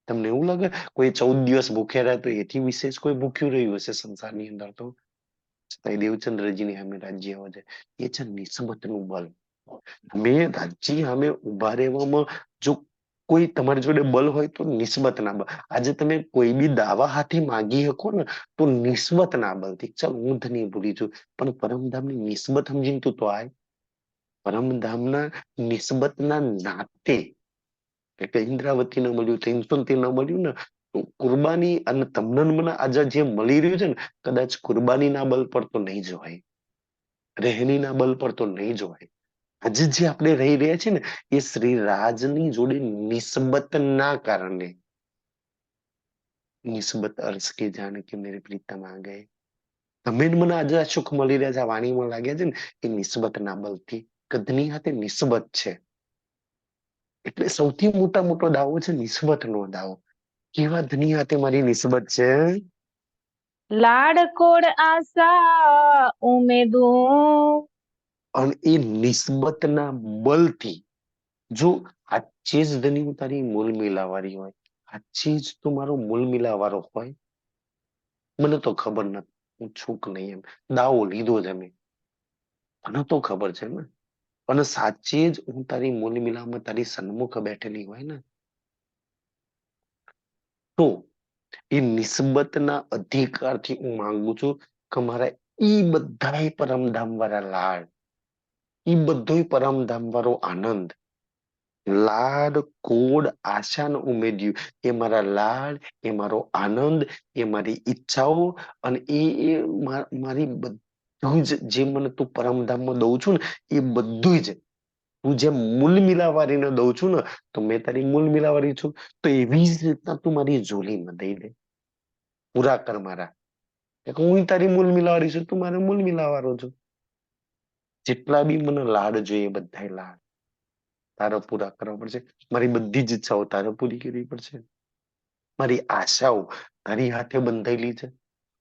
તમને એવું લાગે કોઈ 14 દિવસ ભૂખ્યા રહ્યા તો એથી વિશેષ કોઈ ભૂખ્યું રહ્યું હશે સંસારની અંદર? તો છતાંય દેવચંદ્રજીની સામે રાજ્ય આવે છે. એ છે નિસ્બતનું બળ. મેં રાજ્ય સામે ઉભા રહેવામાં જો કોઈ તમારી જોડે બળ હોય તો નિસ્બત ના બળ. આજે તમે કોઈ બી દાવા હાથે માગી શકો ને તો નિસ્બત ના બળથી. ચાલ હું ધની ભૂલી છું પણ પરમધામની નિસ્બત સમજીને તું તો આય. પરમધામના નિસ્બતના નાતે એટલે ઇન્દ્રાવતી ન મળ્યું તો ઇન્સુલતી ન મળ્યું ને, કુરબાની અને તમને મને આજે જે મળી રહ્યું છે ને કદાચ કુરબાની ના બલ પર તો નહીં જોવાય, રહેની ના બલ પર તો નહીં જોવાય. આજે જે આપણે રહી રહ્યા છીએ ને એ શ્રી રાજની જોડે નિસ્બત ના કારણે. નિસ્બત અર્શ કે જાણે કે મેરે પ્રીતમ આ ગયે. તમે મને આજે આ સુખ મળી રહ્યા છે, આ વાણીમાં લાગ્યા છે ને એ નિસ્બત ના બલથી. કદની હાથે નિસ્બત છે. એટલે સૌથી મોટો દાવો છે નિસ્બત નો દાવો. કેવા ધની હાથે મારી નિસ્બત છે? લાડકોડ આશા ઉમેદું, અને એ નિસ્બતના બલથી જો આચે જ ધની હું તારી મૂલ મિલાવારી હોય, આચે જ તું મારો મૂલ મિલાવારો હોય, મને તો ખબર નથી હું છું કે નહીં, એમ દાવો લીધો જ અમે. મને તો ખબર છે ને. અને સાચે જ હું તારી મૂલ મિલાવમાં તારી સન્મુખ બેઠેલી હોય ને તો એ નિસ્બતના અધિકારથી હું માંગુ છું કે મારા ઈ બધા પરમધામ વાળા લાડ, ઈ બધો પરમધામ વાળો આનંદ, લાડ કોડ આશા ને ઉમેદ્યું એ મારા લાડ, એ મારો આનંદ, એ મારી ઈચ્છાઓ અને એ મારી બધું જ જે મને તું પરમધામમાં દઉં છું ને એ બધું જ તું જેમ મૂલ મિલાવારીને દઉં છું ને તો મેં તારી મૂલ મિલાવારી છું, તો એવી જ રીતના તું મારી જોલીમાં દઈ દે. પૂરા કર મારા. હું તારી મૂલ મિલાવારી છું, તું મારે મૂલ મિલાવારો છું. જેટલા બી મને લાડ જોઈએ બધા લાડ તારે પૂરા કરવા પડશે. મારી બધી જ ઈચ્છાઓ તારે પૂરી કરવી પડશે. મારી આશાઓ તારી હાથે બંધાયેલી છે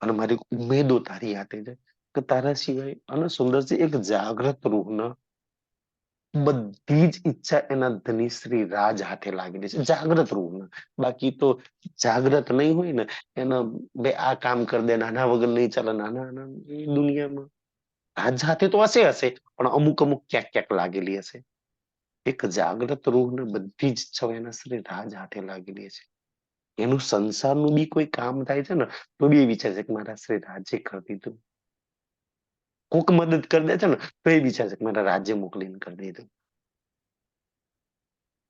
અને મારી ઉમેદો તારી હાથે છે કે તારા સિવાય અને સુંદરજી એક જાગ્રત રૂહ ન બધી જ ઈચ્છા એના ધની શ્રી રાજ હાથે લાગેલી છે, જાગ્રત રૂપમાં. બાકી તો જાગ્રત નહીં હોય ને, એના બે આ કામ કરી દે, નાના વગર નહીં ચાલે, નાના દુનિયામાં રાજ હાથે તો હશે હશે, પણ અમુક અમુક ક્યાંક ક્યાંક લાગેલી હશે. એક જાગ્રત રૂહ ને બધી જ ઈચ્છાઓ એના શ્રી રાજ હાથે લાગેલી છે. એનું સંસારનું બી કોઈ કામ થાય છે ને, તો બી એ વિચારે છે કે મારા શ્રી રાજે કરી દીધું. કોક મદદ કરી દે છે ને, તો એ વિચારે છે કે મારા રાજ્ય મોકલીને કરી દીધું.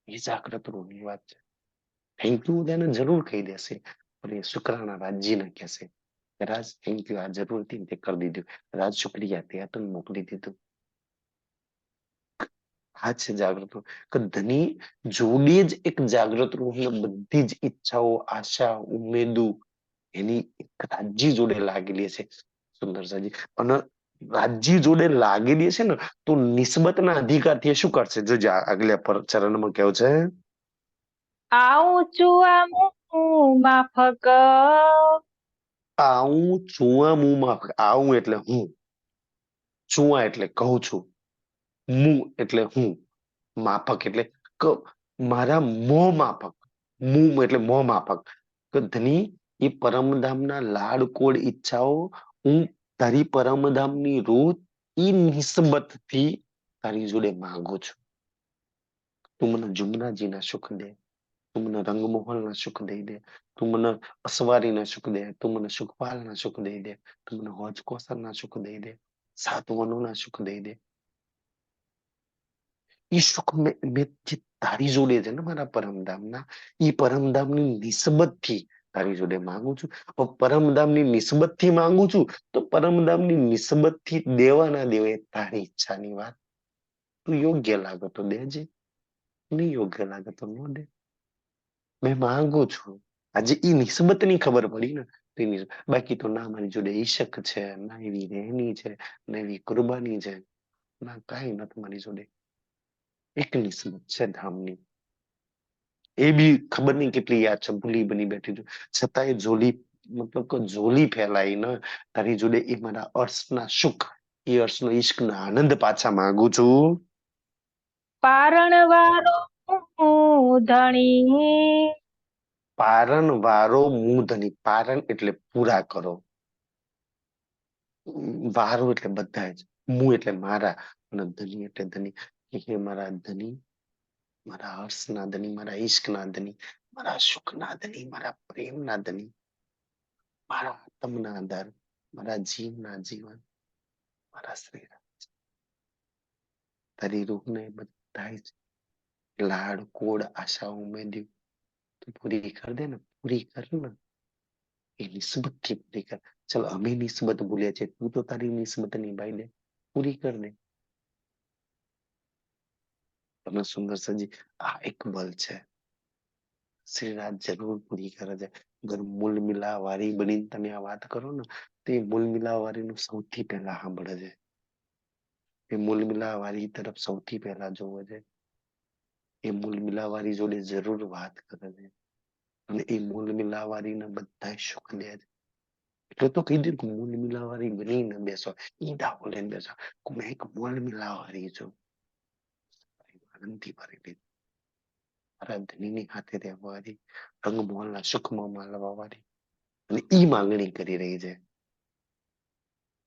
એ જાગ્રત રૂહની વાત છે. થેન્ક યુ તેને જરૂર કહી દેશે, પણ એ શુક્રાના રાજ્યને કહેશે રાજ થેન્ક યુ, આ જરૂર હતી તે કરી દીધું, રાજ શુક્રિયા, તે તને મોકલી દીધું. આ છે જાગૃત રૂહ. કે ધની જોડે જ એક જાગૃત રૂહને બધી જ ઈચ્છાઓ, આશા, ઉમેદો એની એક રાજ્ય જોડે લાગેલી છે. સુંદર સાજી. અને રાજ્ય જોડે લાગેલી છે ને, તો નિસ્બતના અધિકારથી શું કરશે? જો આગલા પર ચરણમાં કેવું છે, આવું છું આમ માફક. આવું છુઆ મુમાં. આવું એટલે હું, છુઆ એટલે કહું છું, મું એટલે હું, માફક એટલે મારા મોં માફક. મું એટલે મોં માફક. કે ધની એ પરમધામના લાડકોડ ઈચ્છાઓ હું તારી પરમધામની રૂહ ઈ નિસ્બતથી તારી જોડે માંગુ છું. તું મને જુમનાજીના સુખ દે, તું મને રંગમોહનના સુખ દઈ દે, તું મને અસવારીના સુખ દે, તું મને સુખપાલના સુખ દઈ દે, તું મને હોજ કોસરના સુખ દઈ દે, સાત વનોના સુખ દઈ દે. એ સુખ મેં જે તારી જોડે છે ને મારા પરમધામના, એ પરમધામની નિસ્બતથી તારી જોડે માંગુ છું. પરમધામની નિસ્બતથી માંગુ છું, તો પરમધામની નિસ્બતથી દેવા ના દેવા એ તારી ઈચ્છાની વાત. તું યોગ્ય લાગે તો દેજે, નહીં યોગ્ય લાગે તો ન દે. મેં માંગુ છું. આજે ઈ નિસ્બતની ખબર પડી ને, બાકી તો ના મારી જોડે ઈશક છે, ના એવી રહેણી છે, ના એવી કુરબાની છે, ના કાંઈ નથી મારી જોડે. એક નિસ્બત છે ધામની. એ બી ખબર નહીં કેટલી યાદ છે, ભૂલી બની બેઠી છું, છતાં એ ઝોલી, મતલબ કે ઝોલી ફેલાઈ ને તારી જોડે એ મારા અર્શના સુખ, એ અર્શનો ઈશ્કના આનંદ પાછા માંગુ છું. પારણ વારો ધણી. પારણ વારો મું ધની. પારણ એટલે પૂરા કરો, વારો એટલે બધા જ, મું એટલે મારા, અને ધની એટલે ધની. હે મારા ધની, મારા હર્ષના ધની, મારા ઈશ્કના ધની, મારા સુખના ધની, મારા પ્રેમના ધની, મારા આત્મના આધાર, મારા જીવના જીવન, મારા શ્રી રામ. તારી રૂહને બધા જ લાડ કોડ આશા ઉમેદ્યું તું પૂરી કર દે ને, પૂરી કર ને, એ નિસ્બત થી પૂરી કર. ચલ અમે નિસ્બત ભૂલ્યા છે, તું તો તારી નિસ્બત નિભાઈ દે, પૂરી કર દે. તમે સુંદર સજી, આ એક બલ છે. શ્રીનાથ જરૂર પૂરી કરે છે. અગર મૂલ મિલા વારી બનીને તમે આ વાત કરો ને, તો એ મૂલ મિલા વારીનું સૌથી પહેલા સાંભળે છે. એ મૂલ મિલા વારી તરફ સૌથી પહેલા જોવે છે. એ મૂલ મિલાવારી જોડે જરૂર વાત કરે છે. અને એ મૂલ મિલાવારીને બધા સુખ દે છે. એટલે તો કહી દઉં કે મૂલ મિલાવારી બનીને બેસો, ઈંડા બોલીને બેસો, મેં એક મૂલ મિલાવારી છું. આનંદથી ભરી દીધું. મારા ધનીની હાથે રહેવાવાળી, રંગમોહનના સુખમાં માલવાવાળી, અને ઈ માંગણી કરી રહી છે.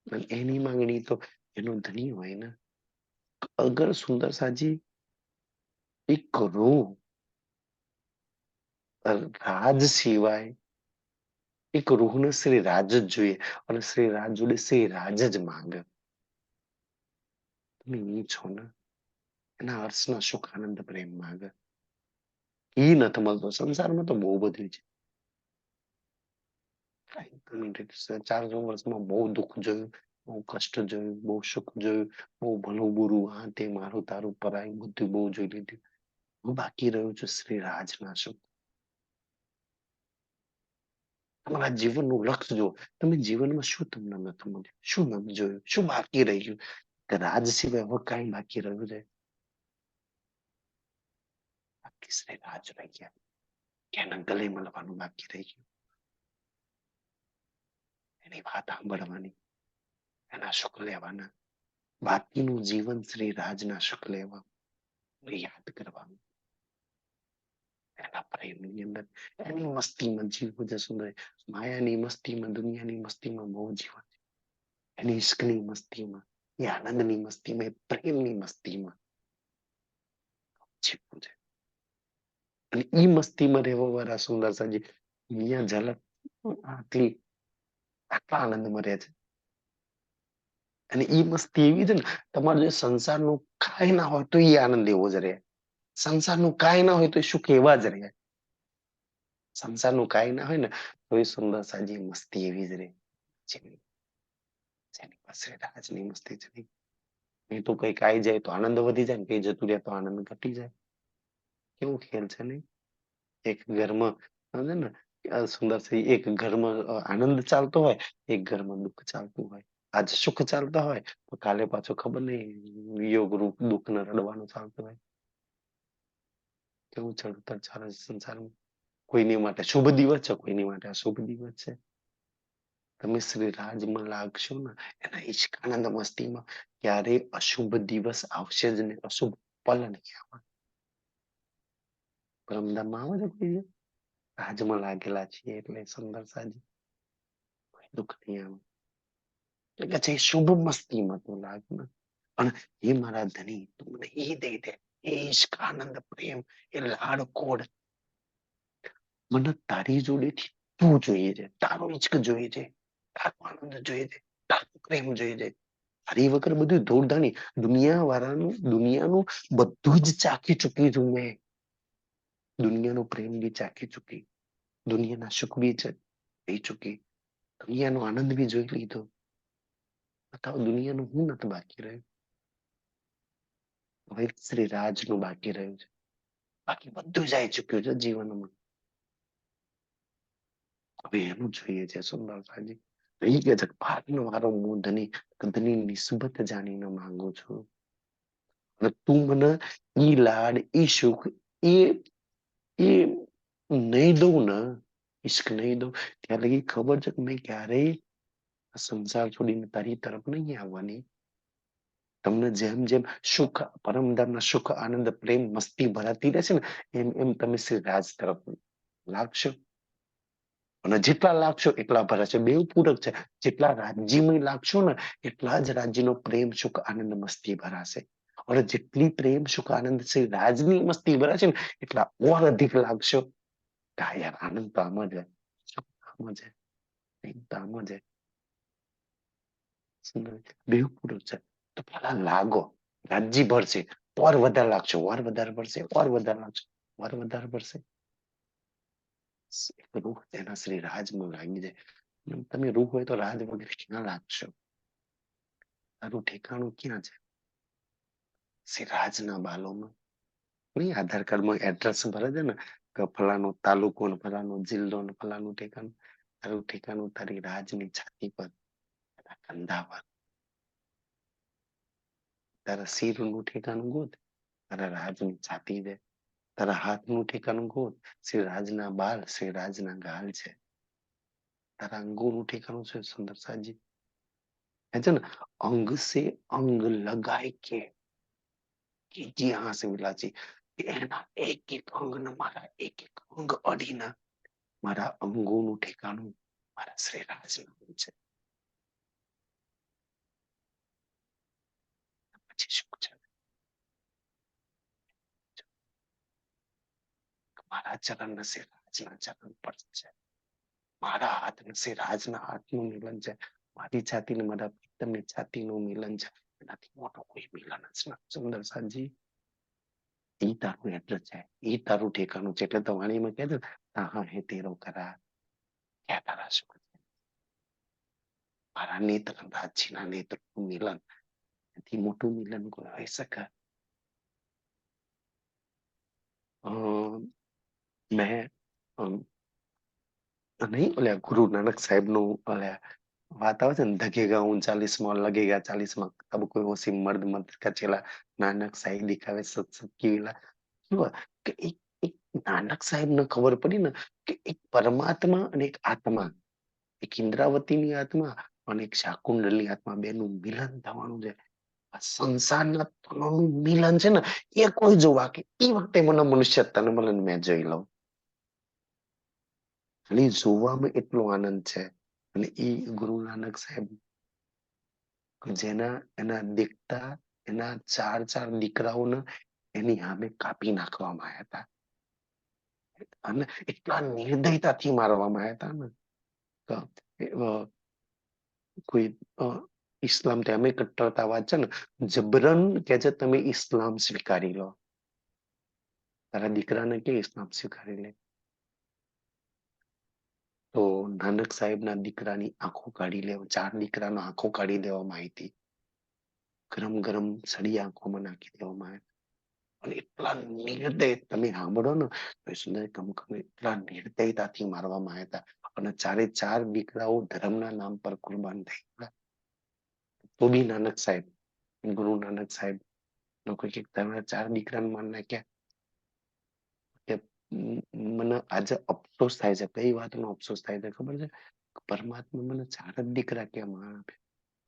અને એની માંગણી તો એનો ધની હોય ને. અગર સુંદર સાજી એક રૂહ રાજ સિવાય, એક રૂહને શ્રી રાજ જ જોઈએ, અને શ્રી રાજ જોડે શ્રી રાજ જ માંગે. તમે ઈ છો ને, એના અર્થના સુખ આનંદ પ્રેમ માંગે. ઈ નથી મળતો. સંસારમાં તો બહુ બધું છે. 400 વર્ષમાં બહુ દુઃખ જોયું, બહુ કષ્ટ જોયું, બહુ સુખ જોયું, બહુ ભલું બુરું, આ તે મારું તારું પરાયું બધું બહુ જોઈ લીધું. હું બાકી રહ્યું છું શ્રી રાજના સુખ. તમારા જીવનનું લક્ષ્ય જુઓ, તમે જીવનમાં શું તમને નથી મળ્યું, શું નથી જોયું, શું બાકી રહ્યું? કે રાજ સિવાય હવે કાંઈ બાકી રહ્યું છે? બાકી શ્રી રાજ રહી ગયા. કે એના ગલે મળવાનું બાકી રહી ગયું. એની વાત સાંભળવાની, એના સુખ લેવાના. બાકીનું જીવન શ્રી રાજના સુખ લેવા. યાદ કરવાનું, એના પ્રેમની અંદર, એની મસ્તીમાં જીવવું છે સુંદર. માયાની મસ્તીમાં, દુનિયાની મસ્તીમાં બહુ જીવન છે. એની ઈશ્કની મસ્તીમાં, એ આનંદની મસ્તીમાં, એ પ્રેમની મસ્તીમાં જીવવું છે. અને ઈ મસ્તીમાં રહેવા વાળા સુંદર સાજી અહીંયા ઝલક આટલી આટલા આનંદમાં રહે છે. અને ઈ મસ્તી એવી છે ને, તમારે જો સંસારનું કાંઈ ના હોય તો એ આનંદ એવો જ રહે. સંસારનું કાંઈ ના હોય તો એ સુખ એવા જ રહે. સંસારનું કાંઈ ના હોય ને તો એ સુંદર સાજી મસ્તી એવી જ રહે. જેની જેની પાસે રાજની મસ્તી છે નહીં. એ તો કઈક આવી જાય તો આનંદ વધી જાય ને, કઈ જતું રહે તો આનંદ ઘટી જાય. કેવું ખેલ છે નહીં? એક ઘરમાં સમજે ને, સુંદર છે, એક ઘરમાં આનંદ ચાલતો હોય, એક ઘરમાં દુઃખ ચાલતું હોય. આજ સુખ ચાલતા હોય તો કાલે પાછો ખબર નહીં વિયોગ રૂપ દુઃખ ને રડવાનું ચાલતું હોય. કેવું ચડતર ચાલે છે સંસારમાં. કોઈની માટે શુભ દિવસ છે, કોઈની માટે અશુભ દિવસ છે. તમે શ્રી રાજમાં લાગશો ને, એના ઈશ્ક આનંદ મસ્તીમાં ક્યારેય અશુભ દિવસ આવશે જ નહીં, અશુભ પલ નહીં આવે. પરમધામમાં આવે છે કોઈ દિવસ? રાજમાં લાગેલા છીએ એટલે સુંદર સાજી કોઈ દુઃખ નહીં આવે. એટલે કે જે શુભ મસ્તીમાં તું લાગ ને, અને એ મારા ધણી તું મને એ દઈ દે, એ ઈશ્ક આનંદ પ્રેમ, એ લાડકોડ મને તારી જોડેથી તું જોઈએ છે, તારો ઈશ્ક જોઈએ છે, તારો આનંદ જોઈએ છે, તારો પ્રેમ જોઈએ છે. તારી વગર બધું ધૂળધાણી દુનિયા વાળાનું, દુનિયાનું બધું જ ચાખી ચૂકી છું મેં. દુનિયાનો પ્રેમ બી ચાખી ચૂકી, દુનિયાના સુખ બી થઈ ચૂકી, દુનિયાનો આનંદ બી જોઈ લીધો. બતાવો દુનિયાનું હું નથી બાકી રહ્યું. હવે શ્રી રાજનું બાકી રહ્યું છે. બાકી બધું જાય ચૂક્યું છે જીવનમાં. હવે એનું જોઈએ છે સુંદરતાજી. એ કે છે ભાગનો મારો હું ધની, ધની નિસ્બત જાણીને માંગુ છું. અને તું મને ઈ લાડ, ઈ સુખ, એ એ નહીં દઉં ને, ઈશ્ક નહીં દઉં, ત્યાં લગી ખબર છે કે મેં ક્યારેય આ સંસાર છોડીને તારી તરફ નહીં આવવાની. તમને જેમ જેમ સુખ, પરમધામના સુખ, આનંદ, પ્રેમ, મસ્તી ભરાતી રહેશે ને, એમ એમ તમે શ્રી રાજ તરફ લાગશો. અને જેટલા લાગશો એટલા ભરાશે. બેવ પૂરક છે. જેટલા રાજ્યમય લાગશો ને, એટલા જ રાજ્યનો પ્રેમ, સુખ, આનંદ, મસ્તી ભરાશે. અને જેટલી પ્રેમ, સુખ, આનંદ છે રાજની મસ્તી ભરાશે ને, એટલા ઓર અધિક લાગશો. હા યાર, આનંદ તો આમ જ સુખ આમ જ પ્રેમ તો આમ જ બેવ પૂરક છે. તો પેલા લાગો, રાજ્ય ભરશે, ઓર વધારે લાગશો, ઓર વધારે ભરશે, ઓર વધારે લાગશો, ઓર વધારે ભરશે. રૂહ એના શ્રી રાજમાં લાગી જાય. તમે રૂહ હોય તો રાજ વગર ક્યાં લાગશો? તારું ઠેકાણું ક્યાં છે? શ્રી રાજના બાલોમાં. નહીં આધાર કાર્ડમાં એડ્રેસ ભરે છે ને, કે ફલાનો તાલુકો ને ફલાનો જિલ્લો ને ફલાનું ઠેકાણું. તારું ઠેકાણું તારી રાજની છાતી પર, તારા કંધા પર. તારા શિરનું ઠેકાણું ગોત, તારા રાજની છાતી છે. તારા હાથનું ઠેકાણું ગોત, શ્રી રાજના બાલ, શ્રી રાજના ગાલ છે. તારા અંગોનું ઠેકાણું છે સુંદર સાજી. है ना, अंग से अंग लगाए કે જ્યાં સે મિલા છે, એના એક એક અંગને મારા એક એક અંગ અડીને મારા અંગોનું ઠેકાણું મારા શ્રી રાજનું છે. પછી શું છે? મારા ચરણ શ્રી રાજના ચરણ પર છે. મારા હાથ શ્રી રાજના હાથનું મિલન છે. મારી છાતી ને મારા પ્રીતમની છાતીનું મિલન છે. એનાથી મોટો કોઈ મિલન જ નથી. સુંદર સાજી, એ તારું એડ્રેસ છે, એ તારું ઠેકાણું છે. એટલે તો વાણીમાં કહે છે, હા હે તેરો કરાર, ક્યાં તારા સુખ છે. મારા નેત્ર, રાજ્યના નેત્રનું મિલન, એથી મોટું મિલન કોઈ હોઈ શકે? મેં નહીં ઓલ્યા ગુરુ નાનક સાહેબ નું ઓલ્યા વાત આવે છે ને, ધગેગા 39 લગેગા 40, તબ કોઈ ઓસી મર્દ મત કચેલા, નાનક સાહેબ દિખાવે સત સત की वेला. કેવા કે એક નાનક સાહેબ ને ખબર પડી ને કે એક પરમાત્મા અને એક આત્મા, એક ઇન્દ્રાવતીની આત્મા અને એક શાકુંડલની આત્મા, બેનું મિલન થવાનું છે. આ સંસારના તનોનું મિલન છે ને, એ કોઈ જોવા કે એ વખતે મને મનુષ્ય તન મળે મેં જોઈ લઉં. ખાલી જોવામાં એટલો આનંદ છે. અને એ ગુરુ નાનક સાહેબ, જેના એના દીકતા એના ચાર ચાર દીકરાઓને એની સામે કાપી નાખવામાં આવ્યા હતા. અને એટલા નિર્દયતાથી મારવામાં આવ્યા હતા ને, કોઈ ઇસ્લામ તે અમે કટ્ટરતાવાદ છે ને, જબરન કે છે તમે ઇસ્લામ સ્વીકારી લો. તારા દીકરાને કે ઇસ્લામ સ્વીકારી લે. તો નાનક સાહેબના દીકરાની આંખો કાઢી લેવા, ચાર દીકરાનો આંખો કાઢી દેવામાં આવી હતી. ગરમ ગરમ સળી આંખોમાં નાખી દેવામાં આવ્યા. અને એટલા નિર્દય, તમે સાંભળો ને તો સુંદર કમકમ, એટલા નિર્દયતાથી મારવામાં આવ્યા હતા. અને ચારે ચાર દીકરાઓ ધર્મના નામ પર કુરબાન થઈ ગયા. તો બી નાનક સાહેબ, ગુરુ નાનક સાહેબ લોકો કે તમારા ચાર દીકરાને માર નાખ્યા. કે મને આજે અફસોસ થાય છે. કઈ વાતનો અફસોસ થાય છે ખબર છે? પરમાત્મા મને ચાર જ દીકરા કેમ આપે?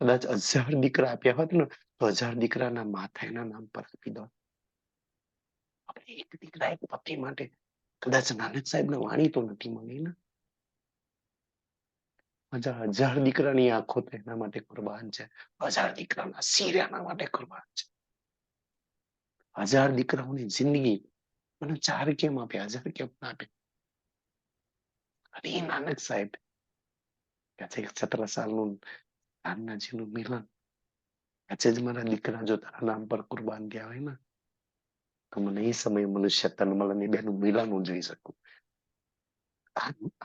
કદાચ 1000 દીકરા આપ્યા હોત ને તો 1000 દીકરાના માથા એના નામ પર આપી દો. આપણે એક દીકરા એક પતિ માટે કદાચ નાનક સાહેબ ને વાણી તો નથી મળી ને. 1000 દીકરાની આંખો તો એના માટે કુરબાન છે. 1000 દીકરાના શિર એના માટે કુરબાન છે. 1000 દીકરાઓની જિંદગી મને ચાર કેમ આપ્યા? 1000 કેમ ના આપે? અને એ નાનક સાહેબ 17 સાલનું નાનાજીનું મિલન, આજે જ મારા દીકરા જો તારા નામ પર કુરબાન ગયા હોય ને, તો મને એ સમયે મનુષ્ય તન મળે બેનું મિલન હું જોઈ શકું.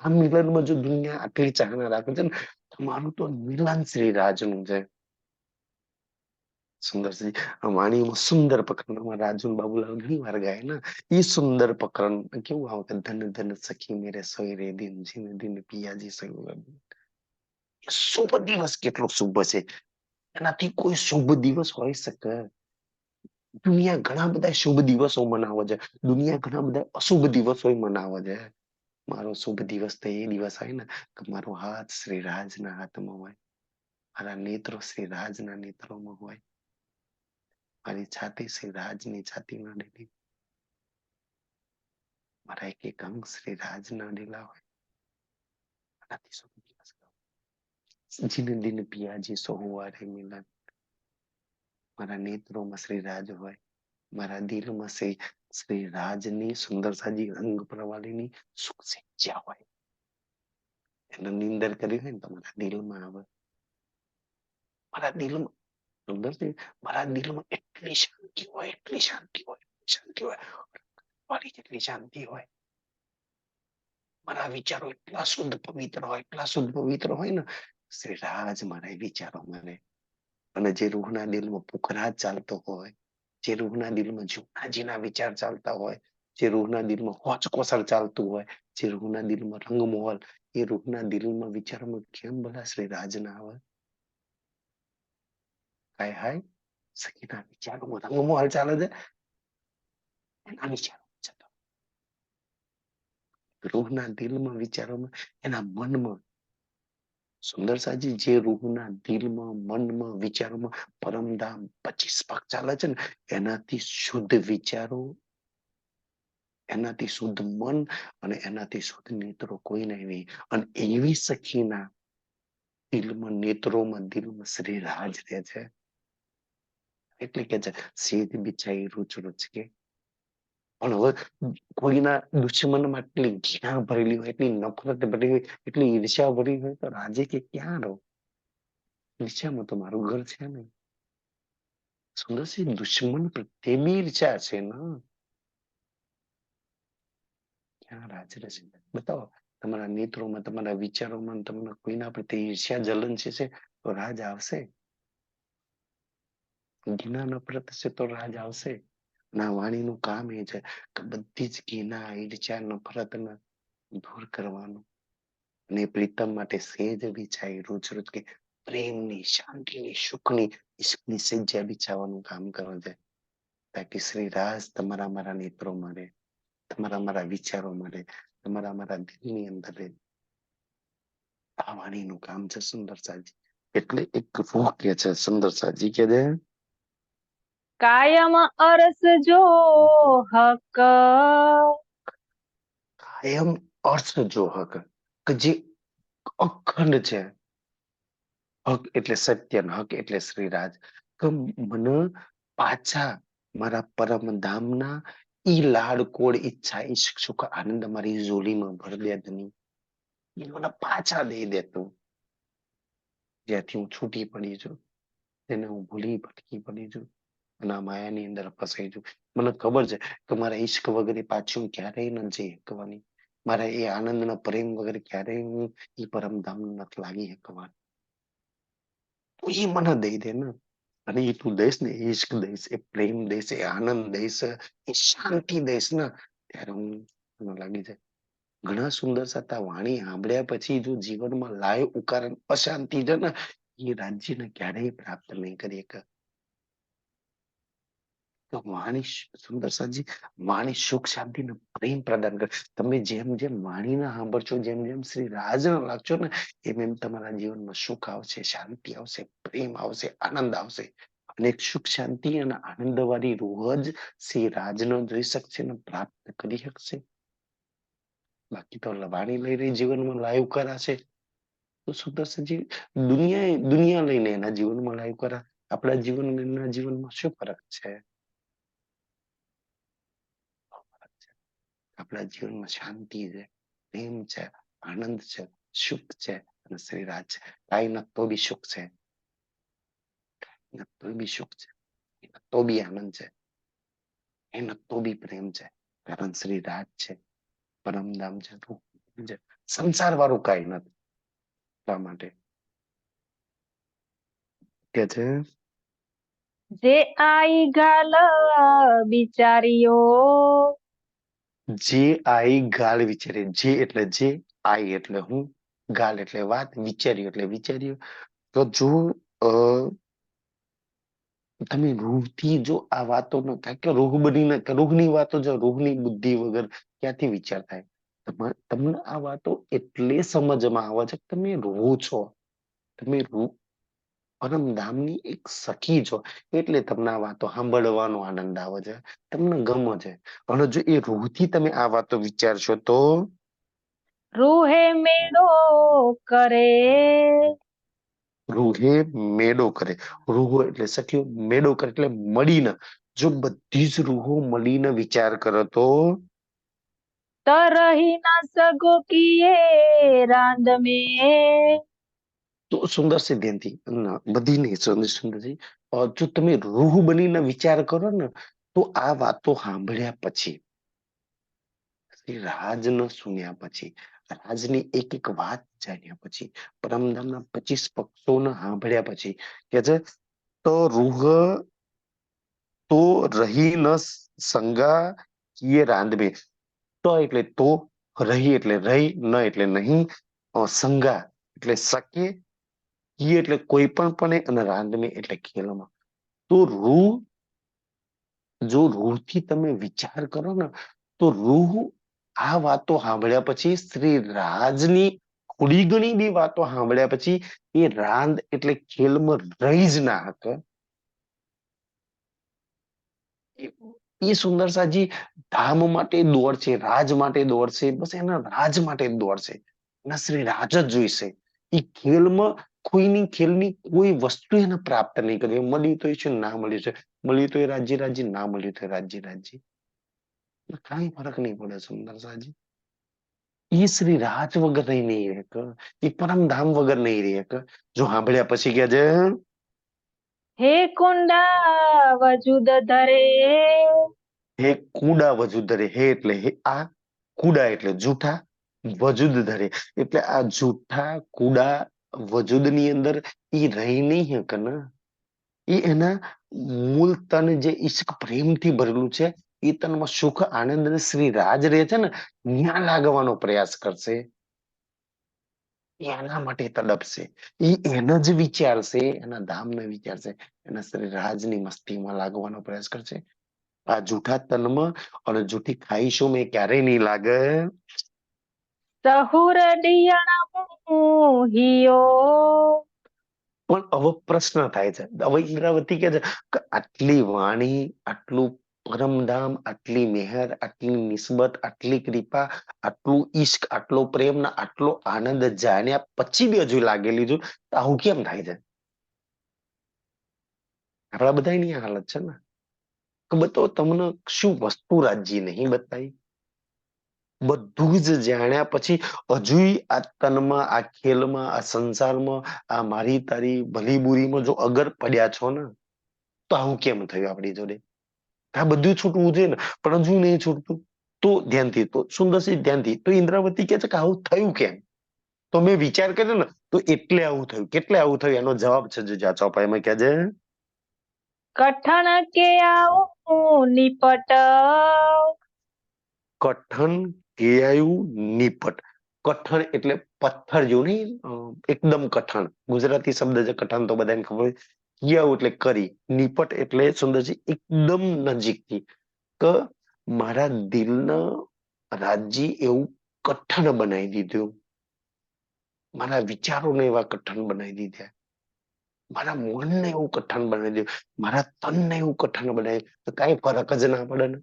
આ મિલનમાં જો દુનિયા આટલી ચાહના રાખે છે ને, તમારું તો મિલન શ્રી રાજનું છે. સુંદરસિંહ વાણીમાં સુંદર પ્રકરણમાં રાજુ બાબુલાલ ઘણી વાર ગાય ને, એ સુંદર પ્રકરણ કેવું આવે? ધન ધન સખી મેરે સોય રે દિન, જીન દિન પિયાજી સોય. શુભ દિવસ કેટલો શુભ છે, એનાથી કોઈ શુભ દિવસ હોય શકે? દુનિયા ઘણા બધા શુભ દિવસો મનાવે છે, દુનિયા ઘણા બધા અશુભ દિવસો મનાવે છે. મારો શુભ દિવસ તો એ દિવસ હોય ને કે મારો હાથ શ્રી રાજના હાથમાં હોય, મારા નેત્રો શ્રી રાજના નેત્રોમાં હોય, મારી છાતી શ્રી રાજની છાતીમાં અડેલી, મારા એક એક અંગ શ્રી રાજના અડેલા હોય. આનાથી શુભ દિવસ જીન દિન પિયાજી સોહવારે મિલન. મારા નેત્રોમાં શ્રી રાજ હોય, મારા દિલમાં શ્રી રાજની સુંદરતાજી રંગ પ્રવાલીની સુખ સિંચ્યા હોય. એને નિંદર કરી હોય ને તમારા દિલમાં આવે. મારા દિલમાં સુંદરથી, મારા દિલમાં એટલી શાંતિ હોય, એટલી શાંતિ હોય, શાંતિ હોય, વાળી જેટલી શાંતિ હોય. મારા વિચારો એટલા શુદ્ધ પવિત્ર હોય, એટલા શુદ્ધ પવિત્ર હોય ને, શ્રી રાજ મારા વિચારો મને. અને જે રૂહના દિલમાં પુખરાજ ચાલતો હોય, જે રૂહના દિલમાં જુનાજીના વિચાર ચાલતા હોય, જે રૂહના દિલમાં હોચકોસળ ચાલતું હોય, જે રૂહના દિલમાં રંગમોહલ, એ રૂહના દિલમાં વિચારોમાં કેમ બધા શ્રી રાજ ના આવે? હાય હાય, સખીના વિચારોમાં રંગમોહલ ચાલે છે. એના વિચારો રૂહના દિલમાં વિચારોમાં, એના મનમાં સુંદર સાજી, જે રૂહના દિલમાં મનમાં વિચારોમાં પરમધામ 25 ભાગ ચાલે છે ને, એનાથી શુદ્ધ વિચારો, એનાથી શુદ્ધ મન અને એનાથી શુદ્ધ નેત્રો કોઈ નહીં. અને એવી સખીના દિલમાં નેત્રોમાં દિલમાં શ્રી રાજ રહે છે. એટલે કે છે સેજ બિછાઈ રૂચ રૂચ કે. પણ હવે કોઈના દુશ્મનમાં એટલી ઘૃણા ભરેલી હોય, એટલી નફરત ભરેલી હોય, એટલી ઈર્ષ્યા ભરી હોય, તો રાજે કે ક્યાં રહો? ઈર્ષ્યામાં તો મારું ઘર છે ને. સુંદરસિંહ, દુશ્મન પ્રત્યે બી ઈર્ષ્યા છે ને. ક્યાં રાજ રહેશે? બતાવો તમારા નેત્રોમાં, તમારા વિચારોમાં, તમને કોઈના પ્રત્યે ઈર્ષ્યા જલન છે તો રાજ આવશે. ઘૃણા નફરત છે તો રાજ આવશે. ના, વાણીનું કામ એ છે કે બધી જ ઘૃણા ઈર્ષ્યા નફરતને દૂર કરવાનું. અને પ્રીતમ માટે સેજ બિછાઈ રોજ રોજ કે પ્રેમની, શાંતિની, સુખની, ઈશ્કની સજ્જા બિછાવવાનું કામ કરે છે. તાકી શ્રી રાજ તમારા મારા નેત્રોમાં રહે, તમારા મારા વિચારોમાં રહે, તમારા મારા દિલની અંદર રહે. આ વાણીનું કામ છે સુંદર સાજી. એટલે એક રૂહ કે છે સુંદર સાજી કે છે કાયમ અરસ જો હક. કાયમ અર્થ જો હક, કે જે અખંડ છે. હક એટલે સત્ય, હક એટલે શ્રીરાજ. કે મને પાછા મારા પરમ ધામના ઈ લાડકોડ ઈચ્છા ઈશ્ક સુખ આનંદ મારી ઝોલીમાં ભર દે ધની. એ મને પાછા દઈ દે તું, જ્યાંથી હું છૂટી પડી છું, તેને હું ભૂલી ભટકી પડી છું અને આ માયાની અંદર ફસાઈ છું. મને ખબર છે કે મારા ઈશ્ક વગર પાછી હું ક્યારેય ન જઈ શકવાની. મારા એ આનંદના પ્રેમ વગર ક્યારેય હું એ પરમધામ નથી લાગી શકવાની. તો એ મને દઈ દે ને, અને એ તું દઈશ ને, એ ઈશ્ક દઈશ, એ પ્રેમ દઈશ, એ આનંદ દઈશ, એ શાંતિ દઈશ ને, ત્યારે હું મને લાગી જાય. ઘણા સુંદર સત્તા વાણી સાંભળ્યા પછી જો જીવનમાં લાય ઉકાર અશાંતિ છે ને, એ રાજ્યને ક્યારેય પ્રાપ્ત નહીં કરી શકે. તો વાણી સુંદર સાજી, વાણી સુખ શાંતિ ને પ્રેમ પ્રદાન કરે. તમે જેમ જેમ વાણીને સાંભળશો, જેમ જેમ શ્રી રાજ લાગશો ને, એમ એમ તમારા જીવનમાં સુખ આવશે, શાંતિ આવશે, પ્રેમ આવશે, આનંદ આવશે. અને એક સુખ શાંતિ અને આનંદ વાળી રૂહ જ શ્રી રાજનો જોઈ શકશે ને પ્રાપ્ત કરી શકશે. બાકી તો વાણી લઈ રહી જીવનમાં લાઈવ કરાશે તો સુદર્શનજી દુનિયા લઈને એના જીવનમાં લાઈવ કરા. આપણા જીવન એના જીવનમાં શું ફરક છે? આપણા જીવનમાં શાંતિ છે, પ્રેમ છે, આનંદ છે, સુખ છે અને શ્રીરાજ છે. કાંઈ ન તો બી સુખ છે, તો બી સુખ છે, તો બી આનંદ છે, એને તો બી પ્રેમ છે. કારણ શ્રીરાજ છે, પરમધામ છે, છે. સંસાર વાળું કઈ નથી. એટલા માટે કે છે જે આઈ ગાલ બિચારીઓ. જે આઈ ગાળ વિચારે. જે એટલે જે, આઈ એટલે હું, ગાળ એટલે વાત, વિચાર્યું એટલે વિચાર્યું. તો જો અ, તમે રૂહથી જો આ વાતો ન થાય કે રૂહ બનીને, રૂહની વાતો જો રૂહની બુદ્ધિ વગર ક્યાંથી વિચાર થાય? તમને આ વાતો એટલે સમજમાં આવે છે કે તમે રૂહ છો, તમે રૂહ પરમધામની એક સખી છો, એટલે તમને આ વાતો સાંભળવાનો આનંદ આવે છે, તમને ગમે છે. અને જો એ રૂહથી તમે આ વાતો વિચારશો તો રૂહે મેળો કરે. રૂહે મેડો કરે. રૂહો એટલે સખીઓ, મેડો કરે એટલે મળીને. જો બધી જ રૂહો મળીને વિચાર કરો તો તરહી ના સગો કીએ રાંદ में. તો સુંદર છે ધ્યાનથી બધી નહીં સુંદરજી. જો તમે રૂહ બનીને વિચાર કરો ને, તો આ વાતો સાંભળ્યા પછી, રાજ ન સુન્યા પછી, રાજની એક એક વાત જાણ્યા પછી, પરમધામના 25 પક્ષોને સાંભળ્યા પછી કે છે તો રૂહ તો રહી ન સંગા કિએ રાંધબે. તો એટલે તો, રહી એટલે રહી, ન એટલે નહીં, સંગા એટલે શકે, ઈ એટલે કોઈ પણ અને રાંધમે એટલે ખેલમાં. તો રૂહ, જો રૂહથી તમે વિચાર કરો ને, તો રૂહ આ વાતો સાંભળ્યા પછી શ્રી રાજની થોડી ઘણી બી વાતો સાંભળ્યા પછી એ રાંદ એટલે ખેલમાં રહી જ ના હકે. એ સુંદર સાજી ધામ માટે દોડશે, રાજ માટે દોડશે, બસ એના રાજ માટે જ દોડશે. એના શ્રી રાજ જ જોઈશે. એ ખેલમાં કોઈની ખેલની કોઈ વસ્તુ એને પ્રાપ્ત નહીં કરી. મળ્યું તો એ છે, ના મળ્યું છે, મળ્યું તો એ રાજ્ય રાજ્ય, ના મળ્યું તો રાજ્ય રાજ્ય. કઈ ફરક નહીં પડે સુંદર સાજી. એ શ્રી રાજ વગર નહીં રહે કે, એ પરમધામ વગર નહીં રહે કે. જો સાંભળ્યા પછી કે છે હે કુંડા વજુદ ધરે. હે કુડા વજૂદ ધરે. હે એટલે હે આ, કુડા એટલે જૂઠા, વજૂદ ધરે એટલે આ જૂઠા કુડા વજૂદ ની અંદર ઈ રહી નહીં હકે ને. એ એના મૂળ તન જે ઈશ્ક પ્રેમથી ભરેલું છે, એ તનમાં સુખ આનંદ અને શ્રી રાજ રહે છે ને, ત્યાં લાગવાનો પ્રયાસ કરશે. એના માટે તડપશે. એ એને જ વિચારશે, એના ધામને વિચારશે, એના શ્રી રાજની મસ્તીમાં લાગવાનો પ્રયાસ કરશે. આ જૂઠા તનમાં અને જૂઠી ખાઈશો મેં ક્યારેય નહીં લાગે. સહુર ડિયણ હિયો. પણ હવે પ્રશ્ન થાય છે, હવે ઇન્દ્રાવતી કે છે કે આટલી વાણી, આટલું પરમધામ, આટલી મેહર, આટલી નિસ્બત, આટલી કૃપા, આટલું ઈશ્ક, આટલો પ્રેમ ને આટલો આનંદ જાણ્યા પછી બી હજુ લાગેલી છું, તો આવું કેમ થાય છે? આપણા બધાની આ હાલત છે ને. કે બતાવો તમને શું વસ્તુ રાજ્ય નહીં બતાવી? બધું જ જાણ્યા પછી હજુ આ તનમાં, આ ખેલમાં, આ સંસારમાં, આ મારી તારી ભલી બુરીમાં જો અગર પડ્યા છો ને, તો આવું કેમ થયું આપણી જોડે? આ બધું છૂટવું જોઈએ ને, પણ હજુ નહીં છૂટતું. તો ધ્યાનથી, તો સુંદરસિંહ ધ્યાનથી, તો ઇન્દ્રાવતી કે છે કે આવું થયું કેમ? તો મેં વિચાર કર્યો ને, તો એટલે આવું થયું. કેટલે આવું થયું એનો જવાબ છે, જો જા ચોપાઈ માં કે છે. કઠણ કે આવું નિપટ, કઠન કેયાયું નિપટ. કઠણ એટલે પથ્થર જેવું નહીં, એકદમ કઠણ. ગુજરાતી શબ્દ છે કઠણ, તો બધાને ખબર હોય. કિયાવું એટલે કરી, નિપટ એટલે સુંદરજી એકદમ નજીકથી. કે મારા દિલના રાજ્ય એવું કઠણ બનાવી દીધું, મારા વિચારોને એવા કઠણ બનાવી દીધા, મારા મનને એવું કઠણ બનાવી દીધું, મારા તનને એવું કઠણ બનાવી, તો કઈ ફરક જ ના પડે ને.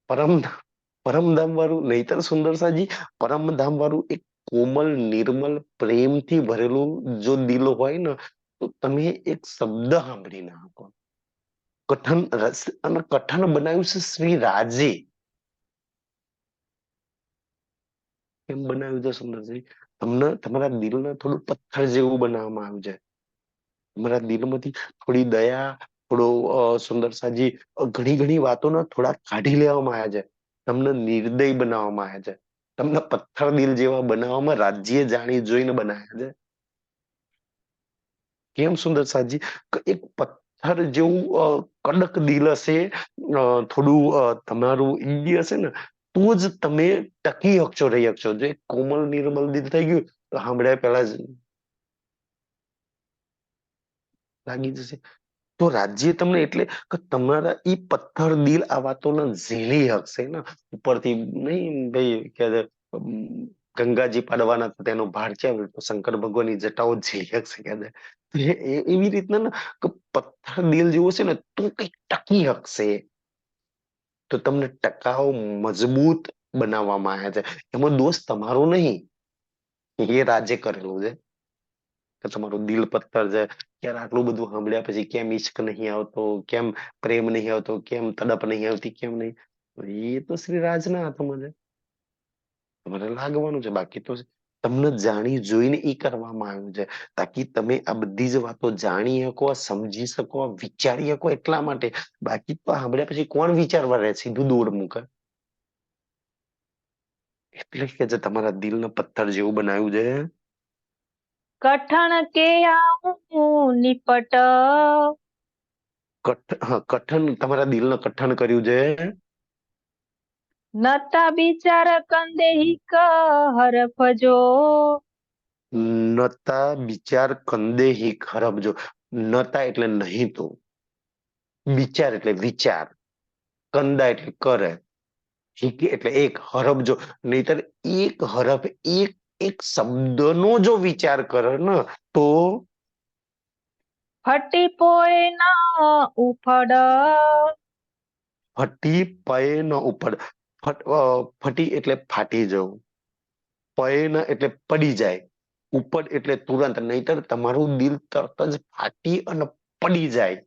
પરમધામ, પરમધામ વાળું નહીતર સુંદરસાજી, પરમધામ વાળું એક કોમલ નિર્મલ પ્રેમથી ભરેલું જો દિલ હોય ને, તો તમે એક શબ્દ સાંભળી ના શકો. કઠન અને કઠન બનાવ્યું છે શ્રી રાજે. કેમ બનાવ્યું છે સુંદરજી? તમને તમારા દિલને થોડું પથ્થર જેવું બનાવવામાં આવ્યું છે. તમારા દિલમાંથી થોડી દયા, થોડો સુંદરસાજી, ઘણી ઘણી વાતોના થોડા કાઢી લેવામાં આવ્યા છે. તમને નિર્દય બનાવવામાં આવ્યા છે. તમને પથ્થર દિલ જેવા બનાવવામાં રાજ્ય જાણી જોઈને બનાવ્યા છે. કેમ સુંદરસાજી? એક પથ્થર જેવું કડક દિલ હશે, થોડું તમારું ઈડી હશે ને, તો જ તમે ટકી શકશો, રહી શકશો. જો એક કોમલ નિર્મલ દિલ થઈ ગયું તો સાંભળ્યા પેલા જ લાગી જશે. તો રાજ્ય તમને એટલે કે તમારા ઈ પથ્થર દિલ આ વાતોને ઝીલી શકશે ને. ઉપરથી નહીં ભાઈ કે ગંગાજી પાડવાના તો તેનો ભાર છે, તો શંકર ભગવાનની જટાઓ ઝીલી શકશે કે એવી રીતના ને, કે પથ્થર દિલ જેવો છે ને, તો કઈક ટકી શકશે. તો તમને ટકાઉ મજબૂત બનાવવામાં આવ્યા છે. એમાં દોષ તમારો નહીં, એ રાજે કરેલું છે. કે તમારું દિલ પથ્થર છે, યાર આટલું બધું સાંભળ્યા પછી કેમ ઈશ્ક નહીં આવતો, કેમ પ્રેમ નહીં આવતો, કેમ તડપ નહીં આવતી, કેમ નહીં? એ તો શ્રી રાજના હાથમાં છે. તમારે લાગવાનું છે. બાકી તો તમને જાણી જોઈને એ કરવામાં આવ્યું છે, તાકી તમે આ બધી જ વાતો જાણી શકો, સમજી શકો, વિચારી શકો, એટલા માટે. બાકી તો સાંભળ્યા પછી કોણ વિચારવા રહે? સીધું દોડ મૂકે. એટલે કે જે તમારા દિલને પથ્થર જેવું બનાવ્યું છે. કઠણ કે આવું નિપટ, કઠન, તમારા દિલને કઠણ કર્યું છે. નતા બિચાર કંદેહિક હરફજો, નતા વિચાર કંદે હિ ખરબજો. નતા એટલે નહીં, તો વિચાર એટલે વિચાર, કંદા એટલે કરે, હિક એટલે એક, હરબજો નહીતર એક હરફ, એક એક શબ્દનો જો વિચાર કરે ને, તો ફટી પોય ના ઉફડ, ફટી પય ન ઉપર. ફટી એટલે ફાટી જવું, પય ન એટલે પડી જાય, ઉપર એટલે તુરંત. નહીતર તમારું દિલ તરત જ ફાટી અને પડી જાય.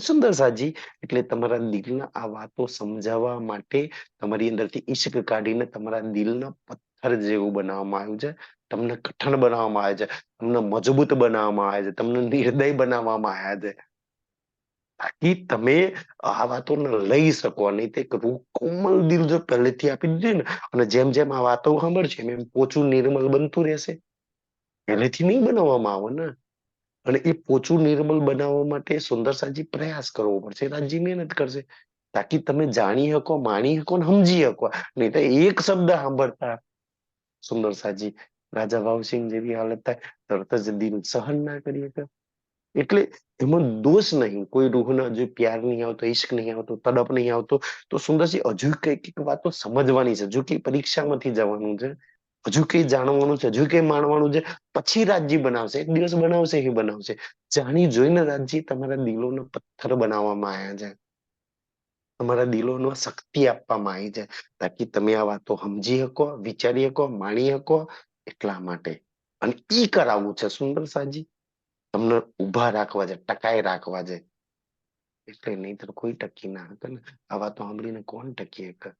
સુંદર સાજી, એટલે તમારા દિલના આ વાતો સમજાવવા માટે તમારી અંદરથી ઈશ્ક કાઢીને તમારા દિલના પથ્થર જેવું બનાવવામાં આવ્યું છે. તમને કઠણ બનાવવામાં આવે છે, તમને મજબૂત બનાવવામાં આવે છે, તમને નિર્દય બનાવવામાં આવ્યા છે, તાકી તમે આ વાતોને લઈ શકો. નહીં તે કોમલ દિલ જો પહેલેથી આપી દીધું ને, અને જેમ જેમ આ વાતો સાંભળશે એમ પોચું નિર્મલ બનતું રહેશે. પહેલેથી નહીં બનાવવામાં આવે ને. અને એ પોચું નિર્મલ બનાવવા માટે સુંદર સાજી પ્રયાસ કરવો પડશે, રાજ્ય મહેનત કરશે, તાકી તમે જાણી શકો, માણી શકો ને સમજી શકો. નહીં તો એક શબ્દ સાંભળતા સુંદર સાજી રાજા ભાવસિંહ જેવી હાલત થાય, તરત જ દિલ સહન ના કરી શકે. એટલે એમાં દોષ નહીં. કોઈ રૂહને હજુ પ્યાર નહીં આવતો, ઈશ્ક નહીં આવતો, તડપ નહીં આવતો, તો સુંદરજી હજુ કઈક વાતો સમજવાની છે, હજુ કઈ પરીક્ષામાંથી જવાનું છે. હજુ કઈ જાણવાનું છે, હજુ કઈ માણવાનું છે, પછી રાજ્ય બનાવશે. એક દિવસ બનાવશે એ બનાવશે. જાણી જોઈને રાજ્ય તમારા દિલોના પથ્થર બનાવવામાં આવ્યા છે. તમારા દિલોનો શક્તિ આપવામાં આવી છે, તાકી તમે આ વાતો સમજી શકો, વિચારી શકો, માણી શકો. એટલા માટે અને ઈ કરાવવું છે સુંદર સાજી. તમને ઉભા રાખવા છે, ટકાઈ રાખવા છે. એટલે નહીતર કોઈ ટકી ના શકે ને. આ વાતો સાંભળીને કોણ ટકી શકે?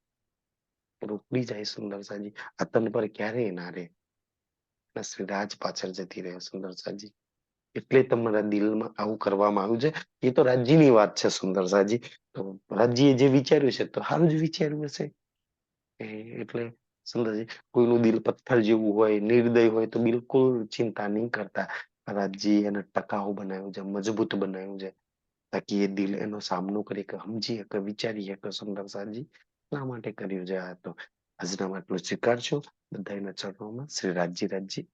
રોકડી જાય સુંદર સાજી. આ તન પર ક્યારેય ના રે. શ્રી રાજ પાછળ જતી રહે સુંદર સાજી. એટલે તમારા દિલમાં આવું કરવામાં આવ્યું છે. એ તો રાજ્યની વાત છે સુંદર સાજી. તો રાજ્યએ જે વિચાર્યું છે તો સારું જ વિચાર્યું હશે. એટલે સુંદરજી, કોઈનું દિલ પથ્થર જેવું હોય, નિર્દય હોય તો બિલકુલ ચિંતા નહીં કરતા. રાજ્ય એને ટકાઉ બનાવ્યું છે, મજબૂત બનાવ્યું છે, તાકી એ દિલ એનો સામનો કરી કે સમજી શકે, વિચારી શકે સુંદર સાજી. એટલા માટે કર્યું છે આ તો. આજના માટલું સ્વીકારશો બધાના ચરણોમાં. શ્રી રાજજી.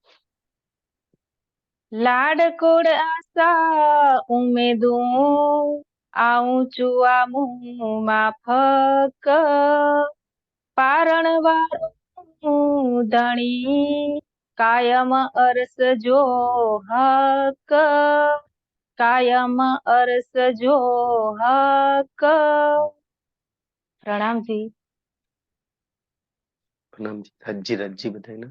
લાડકોડ આશા ઉમેદું આવું છું આ મુમાં ફક પારણ વાળું ધણી કાયમ અરસ જો હક કાયમ અરસ જો હક. પ્રણામજી. પ્રણામજી. રાજજી બધાને.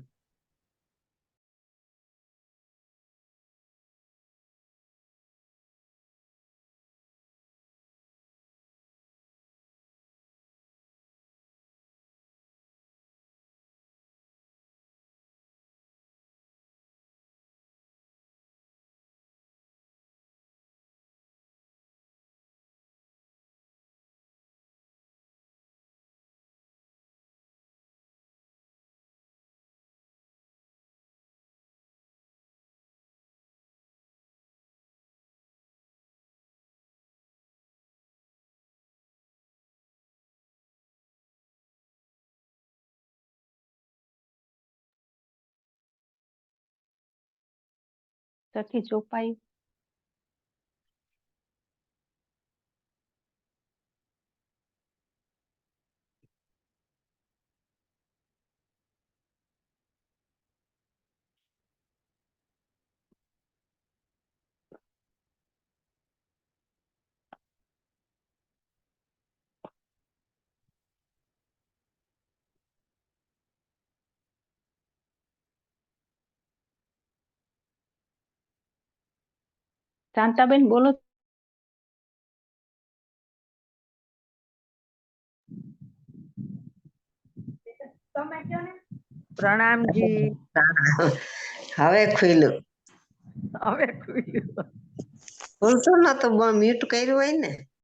સખી ચોપાઈ. શાંતાબેન બોલો. પ્રણામજી. હવે ખુલ્લું. હવે ખુલ્યું. ખુલતું નતું, મ્યુટ કર્યું હોય ને.